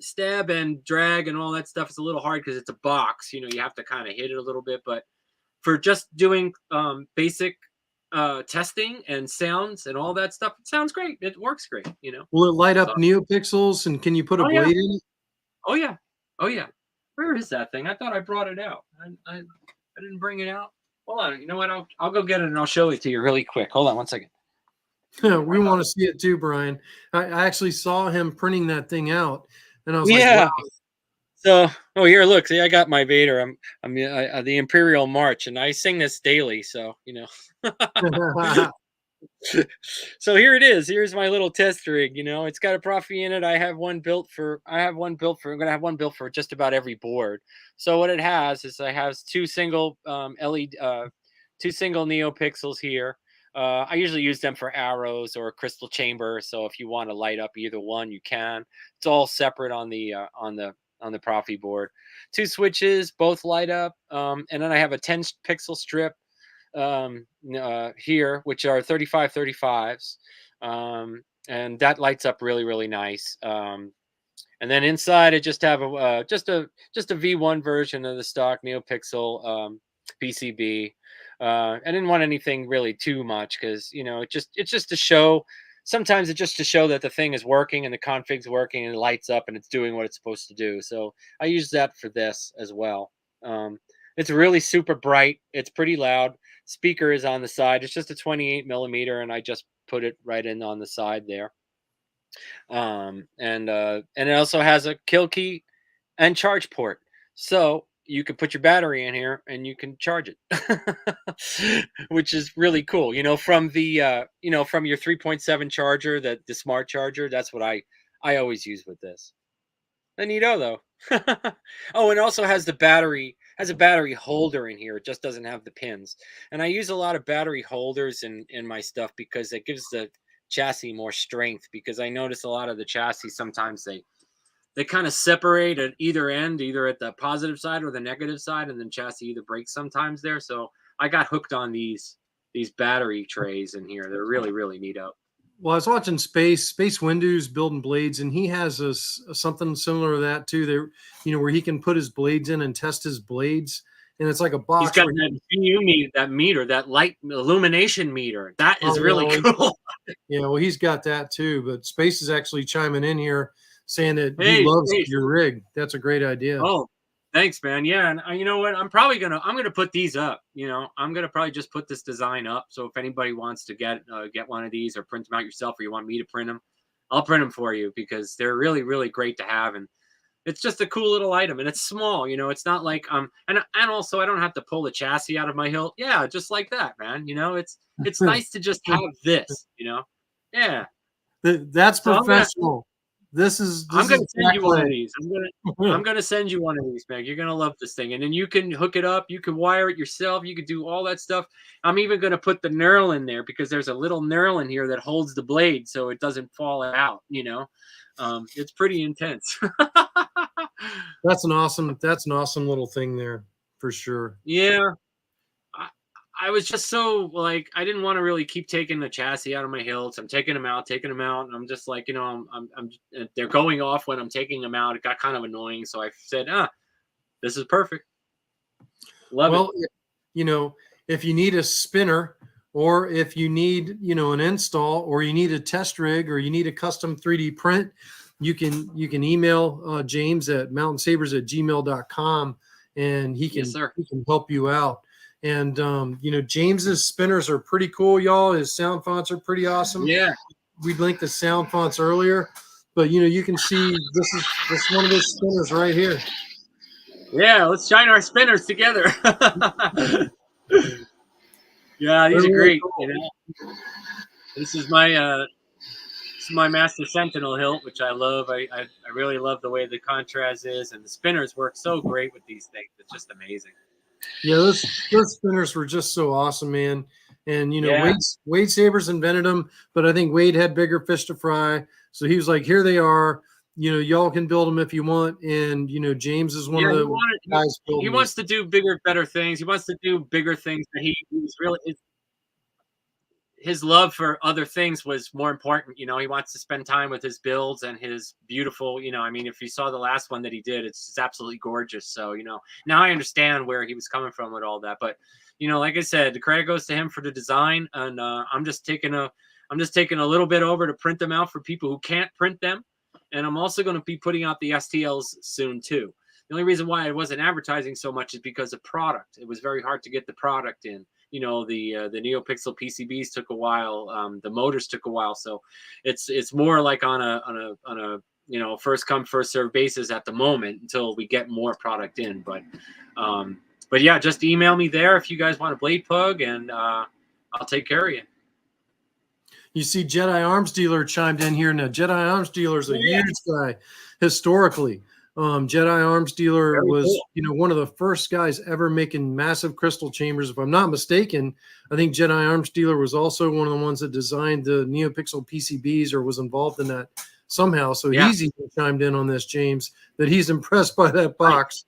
drag and all that stuff is a little hard because it's a box. You know, you have to kind of hit it a little bit. But for just doing basic testing and sounds and all that stuff, it sounds great. It works great. You know. Will it light up neopixels, and can you put a blade in it? Oh yeah, oh yeah. Where is that thing? I thought I brought it out. I didn't bring it out. Hold on. You know what? I'll go get it and I'll show it to you really quick. Hold on one second. We want to see it too, Brian. I actually saw him printing that thing out, and I was like, wow. So, here, look. See, I got my Vader. I'm the Imperial March, and I sing this daily. So, you know. So here it is. Here's my little test rig. You know, it's got a proffie in it. I have one built for. I'm gonna have one built for just about every board. So what it has is I have two single LED, two single neopixels here. I usually use them for arrows or a crystal chamber. So if you want to light up either one, you can. It's all separate on the proffie board. Two switches, both light up, and then I have a 10 pixel strip here, which are 3535s, and that lights up really, really nice. And then inside I just have just a V1 version of the stock neopixel PCB. I didn't want anything really too much because, you know, it's just to show sometimes it's just to show that the thing is working and the config's working and it lights up and it's doing what it's supposed to do. So I use that for this as well. It's really super bright. It's pretty loud. Speaker is on the side. It's just a 28 millimeter, and I just put it right in on the side there. And it also has a kill key and charge port, so you can put your battery in here and you can charge it, which is really cool. You know, from the from your 3.7 charger, the smart charger. That's what I always use with this. Neato though. Oh, and it also has a battery holder in here. It just doesn't have the pins. And I use a lot of battery holders in my stuff because it gives the chassis more strength, because I notice a lot of the chassis sometimes they kind of separate at either end, either at the positive side or the negative side, and then chassis either breaks sometimes there. So I got hooked on these battery trays in here. They're really, really neato. Well, I was watching Space Windows building blades, and he has something similar to that too. There, you know, where he can put his blades in and test his blades, and it's like a box. He's got that meter, that light illumination meter. That is really cool. Yeah, well, he's got that too. But Space is actually chiming in here saying that he loves your rig. That's a great idea. Oh, thanks, man. Yeah, and you know what? I'm gonna put these up. You know, I'm gonna probably just put this design up. So if anybody wants to get one of these or print them out yourself, or you want me to print them, I'll print them for you, because they're really, really great to have, and it's just a cool little item, and it's small. You know, it's not like and also I don't have to pull the chassis out of my hilt. Yeah, just like that, man. You know, it's nice to just have this. You know, yeah. That's professional. I'm going to send you one of these. I'm going to send you one of these, Meg. You're going to love this thing. And then you can hook it up. You can wire it yourself. You can do all that stuff. I'm even going to put the knurl in there, because there's a little knurl in here that holds the blade so it doesn't fall out, you know. It's pretty intense. That's an awesome little thing there, for sure. Yeah. I was just so, like, I didn't want to really keep taking the chassis out of my hilts. I'm taking them out, and I'm just like, you know, they're going off when I'm taking them out. It got kind of annoying, so I said, this is perfect. Love it. Well, you know, if you need a spinner, or if you need, you know, an install, or you need a test rig, or you need a custom 3D print, you can email James at mountainsabers@gmail.com, and he can help you out. And, you know, James's spinners are pretty cool, y'all. His sound fonts are pretty awesome. Yeah. We linked the sound fonts earlier, but, you know, you can see this is one of his spinners right here. Yeah, let's shine our spinners together. Yeah, these are great. You know, this is my Master Sentinel hilt, which I love. I really love the way the contrast is, and the spinners work so great with these things. It's just amazing. Yeah, those spinners were just so awesome, man. And, you know, Wade Sabers invented them, but I think Wade had bigger fish to fry. So he was like, here they are. You know, y'all can build them if you want. And, you know, James is one of the guys building. He wants to do bigger, better things. He wants to do bigger things. That he was really his love for other things was more important. You know, he wants to spend time with his builds and his beautiful, you know, I mean, if you saw the last one that he did, it's absolutely gorgeous. So, you know, now I understand where he was coming from with all that. But, you know, like I said, the credit goes to him for the design. And I'm just taking a little bit over to print them out for people who can't print them. And I'm also going to be putting out the STLs soon too. The only reason why I wasn't advertising so much is because of product. It was very hard to get the product in. You know, the neopixel PCBs took a while. The motors took a while. So it's more like on a you know, first come first serve basis at the moment until we get more product in. But yeah, just email me there if you guys want a blade plug, and I'll take care of you. You see, Jedi Arms Dealer chimed in here. Now, Jedi Arms Dealer is a huge guy historically. Jedi Arms Dealer was, you know, one of the first guys ever making massive crystal chambers. If I'm not mistaken, I think Jedi Arms Dealer was also one of the ones that designed the neopixel PCBs, or was involved in that somehow. So he's even chimed in on this, James, that he's impressed by that box,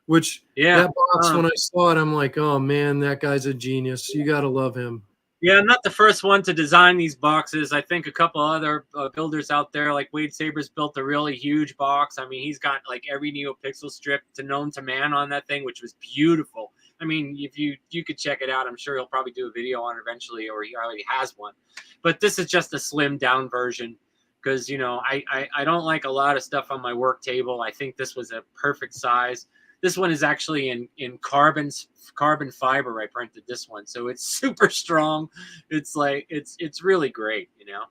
which that box, when I saw it, I'm like, oh man, that guy's a genius. You got to love him. Yeah, I'm not the first one to design these boxes. I think a couple other builders out there, like Wade Sabers, built a really huge box. I mean, he's got like every neopixel strip known to man on that thing, which was beautiful. I I mean, if you could check it out, I'm sure he'll probably do a video on it eventually, or he already has one. But this is just a slimmed down version because, you know, I don't like a lot of stuff on my work table. I think this was a perfect size. This one is actually in carbon fiber. I printed this one, so it's super strong. It's like it's really great, you know.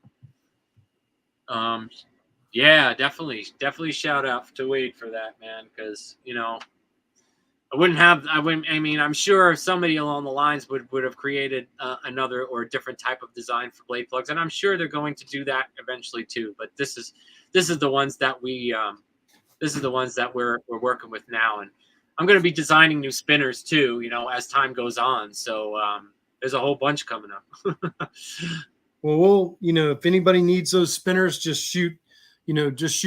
Yeah, definitely shout out to Wade for that, man, because, you know, I mean, I'm sure somebody along the lines would have created another or a different type of design for blade plugs, and I'm sure they're going to do that eventually too. But this is the ones that we're working with now, and I'm going to be designing new spinners too, you know, as time goes on. So there's a whole bunch coming up. Well, you know, if anybody needs those spinners, just shoot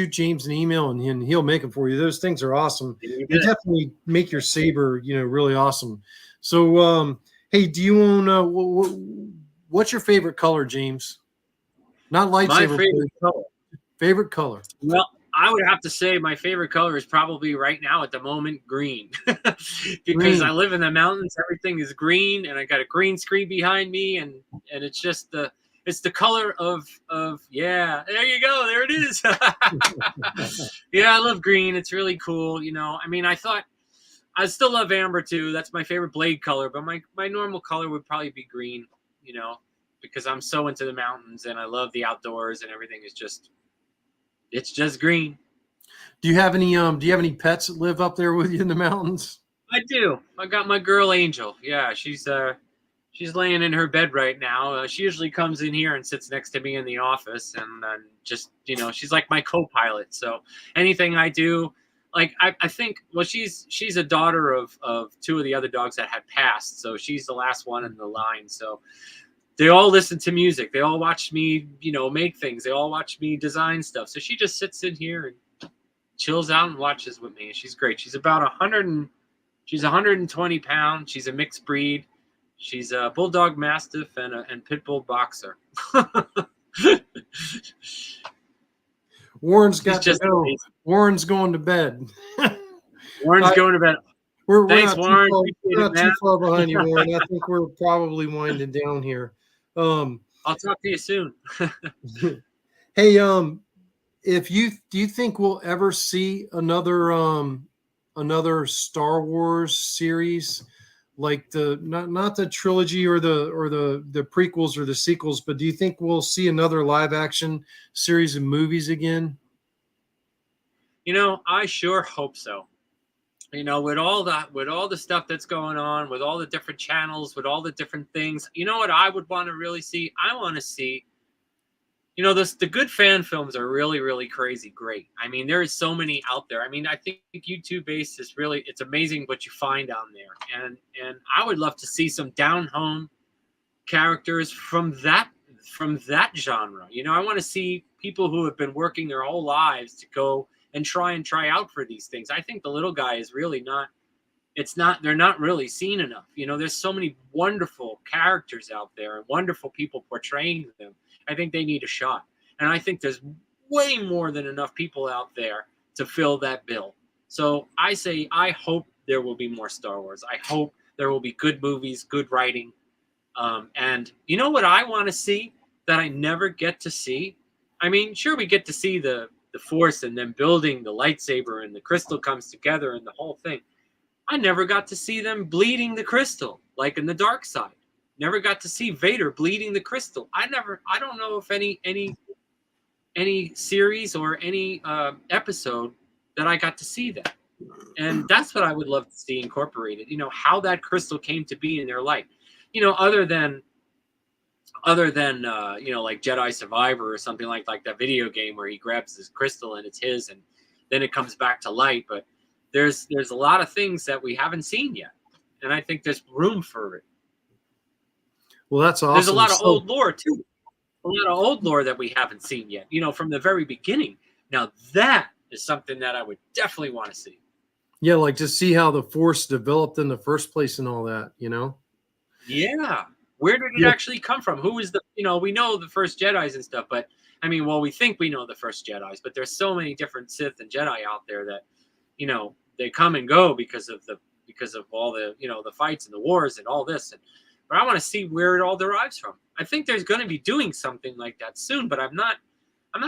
James an email and he'll make them for you. Those things are awesome. They definitely make your saber, you know, really awesome. So, hey, do you own, what's your favorite color, James? Not lightsaber. My favorite color. Favorite color. Well, I would have to say my favorite color is probably right now at the moment green, because I live in the mountains. Everything is green, and I got a green screen behind me, and it's just it's the color of yeah. There you go. There it is. Yeah, I love green. It's really cool. You know, I mean, I still love amber too. That's my favorite blade color, but my normal color would probably be green. You know, because I'm so into the mountains and I love the outdoors, and everything is just. It's just green. Do you have any pets that live up there with you in the mountains? I do. I got my girl Angel. Yeah, she's laying in her bed right now. She usually comes in here and sits next to me in the office, and just, you know, she's like my co-pilot. So anything I do, like I think, well, she's a daughter of two of the other dogs that had passed, so she's the last one in the line. So they all listen to music. They all watch me, you know, make things. They all watch me design stuff. So she just sits in here and chills out and watches with me. She's great. She's about 120 pounds. She's a mixed breed. She's a bulldog mastiff and pit bull boxer. Warren's got to go. Amazing. Warren's going to bed. Warren's going to bed. Thanks, Warren. We're not too far behind you, Warren. I think we're probably winding down here. I'll talk to you soon. Hey, do you think we'll ever see another Star Wars series, like not the trilogy or the prequels or the sequels, but do you think we'll see another live action series of movies again? You know, I sure hope so. You know, with all the stuff that's going on, with all the different channels, with all the different things, you know what I would want to really see? I want to see, you know, the good fan films are really, really crazy great. I mean, there is so many out there. I mean, I think YouTube based is really, it's amazing what you find on there. And I would love to see some down home characters from that genre. You know, I want to see people who have been working their whole lives to go and try out for these things. I think the little guy is really they're not really seen enough. You know, there's so many wonderful characters out there and wonderful people portraying them. I think they need a shot. And I think there's way more than enough people out there to fill that bill. So I say, I hope there will be more Star Wars. I hope there will be good movies, good writing. And you know what I want to see that I never get to see? I mean, sure, we get to see the Force and then building the lightsaber and the crystal comes together and the whole thing. I never got to see them bleeding the crystal like in the dark side. Never got to see Vader bleeding the crystal. I don't know if any series or any episode that I got to see that. And that's what I would love to see incorporated, you know, how that crystal came to be in their life. You know, other than you know, like Jedi Survivor or something like that video game where he grabs this crystal and it's his and then it comes back to light. But there's a lot of things that we haven't seen yet, and I think there's room for it. Well, that's awesome. There's a lot of old lore too, a lot of old lore that we haven't seen yet, you know, from the very beginning. Now that is something that I would definitely want to see. Yeah, like to see how the Force developed in the first place and all that, you know. Yeah. Where did it actually come from? Who is you know, we know the first Jedis and stuff, but I mean, well, we think we know the first Jedis, but there's so many different Sith and Jedi out there that, you know, they come and go because of because of all the, the fights and the wars and all this. But I want to see where it all derives from. I think there's going to be doing something like that soon, but I'm not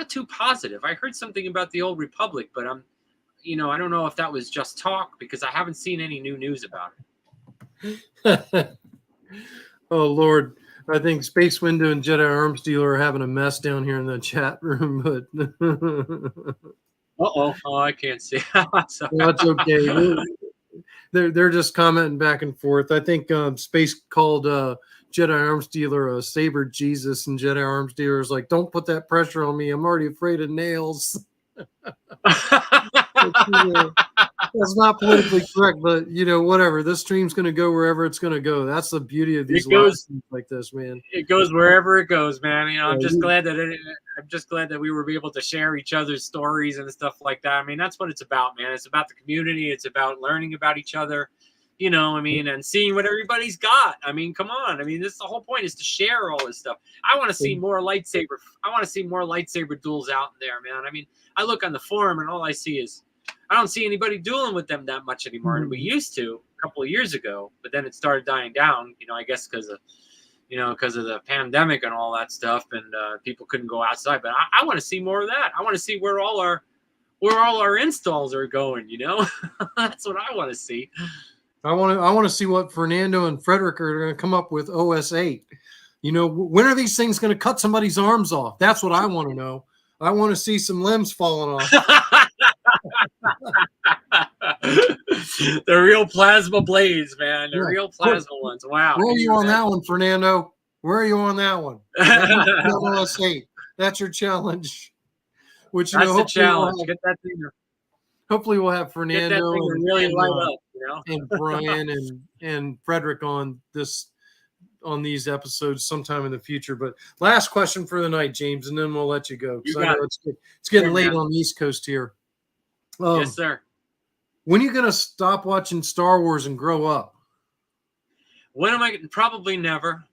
too positive. I heard something about the Old Republic, but I don't know if that was just talk because I haven't seen any new news about it. Oh, Lord. I think Space Window and Jedi Arms Dealer are having a mess down here in the chat room, but oh, I can't see. No, it's okay. They're just commenting back and forth. I think Space called Jedi Arms Dealer a Saber Jesus, and Jedi Arms Dealer is like, don't put that pressure on me. I'm already afraid of nails. That's not politically correct, but whatever. This stream's going to go wherever it's going to go. That's the beauty of these live streams like this, man. It goes wherever it goes, man. I'm just glad that we were able to share each other's stories and stuff like that. I mean, that's what it's about, man. It's about the community. It's about learning about each other, and seeing what everybody's got. I mean, come on. I mean, the whole point is to share all this stuff. I want to see more lightsaber. I want to see more lightsaber duels out there, man. I mean, I look on the forum and all I see is I don't see anybody dueling with them that much anymore. And we used to a couple of years ago, but then it started dying down, I guess because of the pandemic and all that stuff, and people couldn't go outside. But I want to see more of that. I want to see where all our installs are going, That's what I want to see. I want to see what Fernando and Frederick are going to come up with OS 8. When are these things going to cut somebody's arms off? That's what I want to know. I want to see some limbs falling off. The real plasma blades, man. The real plasma ones. Wow. Where are you on that one, Fernando? Where are you on that one? OS 8. That's your challenge. Which that's the challenge. Get that thing. Hopefully we'll have Fernando and really light up, and Brian and Frederick on these episodes sometime in the future. But last question for the night, James, and then we'll let you go. I know it's getting late on the East Coast here. Yes, sir. When are you going to stop watching Star Wars and grow up? When am I? Probably never.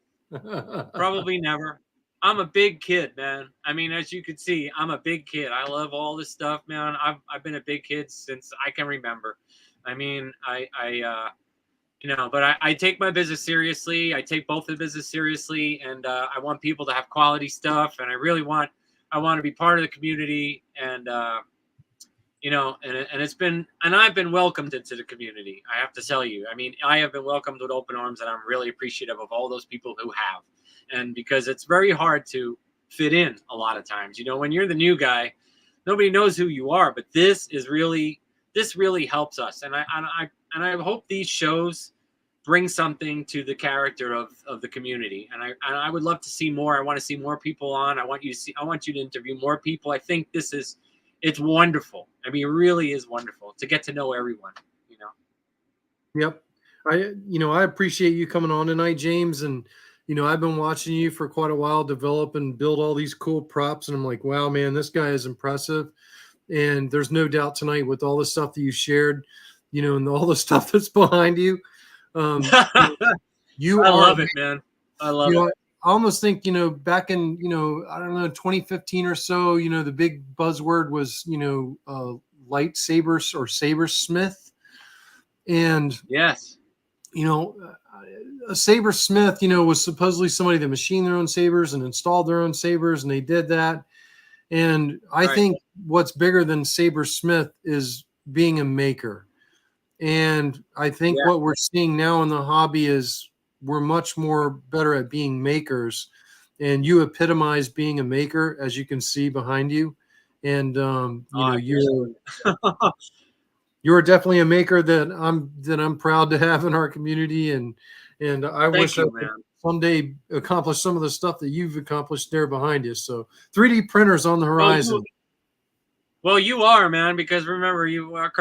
Probably never. I'm a big kid, man. I mean, as you can see, I'm a big kid. I love all this stuff, man. I've been a big kid since I can remember. I mean, but I take my business seriously. I take both the business seriously, and I want people to have quality stuff, and I want to be part of the community, and and I've been welcomed into the community. I have to tell you. I mean, I have been welcomed with open arms, and I'm really appreciative of all those people who have. And because it's very hard to fit in a lot of times, when you're the new guy, nobody knows who you are. But this really helps us, and I hope these shows bring something to the character of the community. And I would love to see more. I want to see more people on. I want you to interview more people. I think it's wonderful. I mean, it really is wonderful to get to know everyone, Yep. I appreciate you coming on tonight, James. And, I've been watching you for quite a while develop and build all these cool props. And I'm like, wow, man, this guy is impressive. And there's no doubt tonight with all the stuff that you shared, and all the stuff that's behind you. I love it, man. I love it. I almost think, back in, I don't know, 2015 or so, the big buzzword was, lightsabers or sabersmith. And, yes, a sabersmith, was supposedly somebody that machined their own sabers and installed their own sabers, and they did that. And I think what's bigger than sabersmith is being a maker. And I think what we're seeing now in the hobby is we're much more better at being makers, and you epitomize being a maker, as you can see behind you. And you're definitely a maker that I'm proud to have in our community, and I wish I could someday accomplish some of the stuff that you've accomplished there behind you. So 3D printers on the horizon. Well, you are, man, because remember, our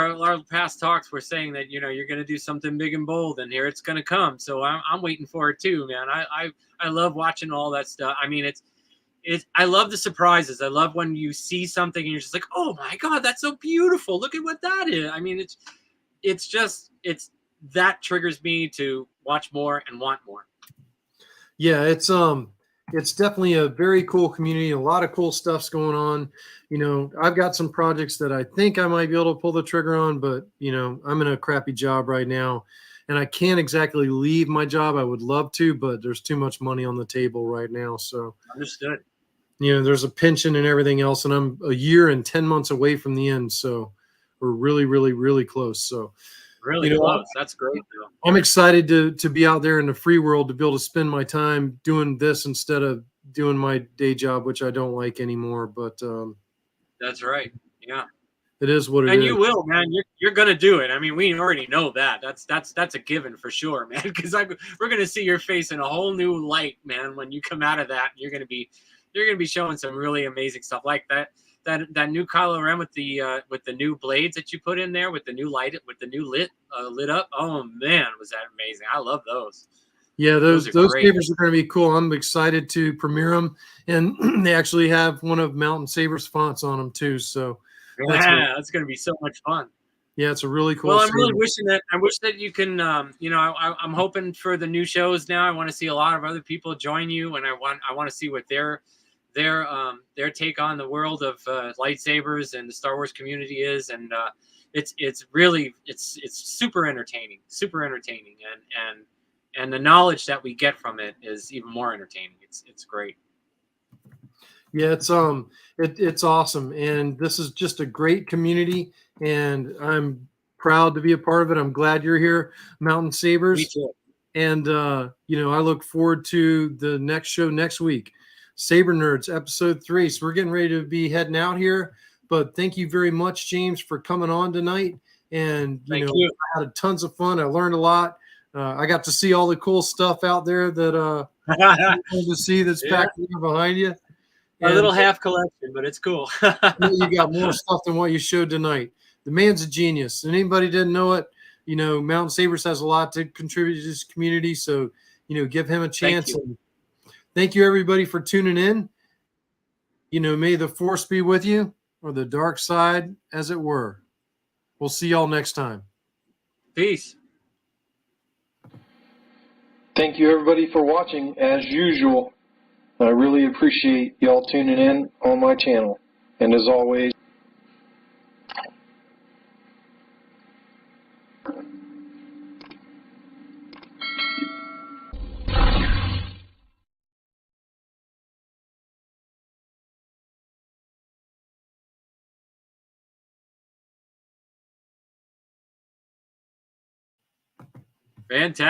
past talks were saying that, you're going to do something big and bold, and here it's going to come. So I'm waiting for it too, man. I love watching all that stuff. I mean, I love the surprises. I love when you see something and you're just like, oh my God, that's so beautiful. Look at what that is. I mean, it's that triggers me to watch more and want more. Yeah, it's definitely a very cool community. A lot of cool stuff's going on. You know, I've got some projects that I think I might be able to pull the trigger on, but you know, I'm in a crappy job right now, and I can't exactly leave my job. I would love to, but there's too much money on the table right now. So Understood. you know, there's a pension and everything else, and I'm a year and 10 months away from the end. So we're really, really, really close. So Really you know, close. That's great, though. I'm excited to be out there in the free world, to be able to spend my time doing this instead of doing my day job, which I don't like anymore. But That's right. Yeah. it is what it And is. you will, man. You're gonna do it. I mean, we already know that. That's a given for sure, man. Because we're gonna see your face in a whole new light, man. When you come out of that, you're gonna be showing some really amazing stuff like that new Kylo Ren with the new blades that you put in there with the new light with the new lit up. Oh man, was that amazing! I love those. Yeah, those great. sabers are going to be cool. I'm excited to premiere them, and they actually have one of Mountain Saber's fonts on them too. So That's going to be so much fun. yeah, it's a really cool. Well, I'm really wishing that you can, you know, I'm hoping for the new shows now. I want to see a lot of other people join you, and I want to see what their take on the world of lightsabers and the Star Wars community is, and it's really super entertaining, and the knowledge that we get from it is even more entertaining. It's great. Yeah, it's awesome, and this is just a great community, and I'm proud to be a part of it. I'm glad you're here, Mountain Sabers. Me too. And you know, I look forward to the next show next week, Saber Nerds episode 3. So we're getting ready to be heading out here, but thank you very much, James, for coming on tonight. And Thank you. I had tons of fun. I learned a lot. I got to see all the cool stuff out there that to see that's back there behind you. A little half collection, but it's cool. You got more stuff than what you showed tonight. The man's a genius. And anybody didn't know it, you know, Mountain Sabers has a lot to contribute to this community. So, you know, give him a chance. And thank you, everybody, for tuning in. You know, may the force be with you, or the dark side, as it were. We'll see y'all next time. Peace. Thank you, everybody, for watching, as usual. I really appreciate y'all tuning in on my channel. And as always, Fantastic.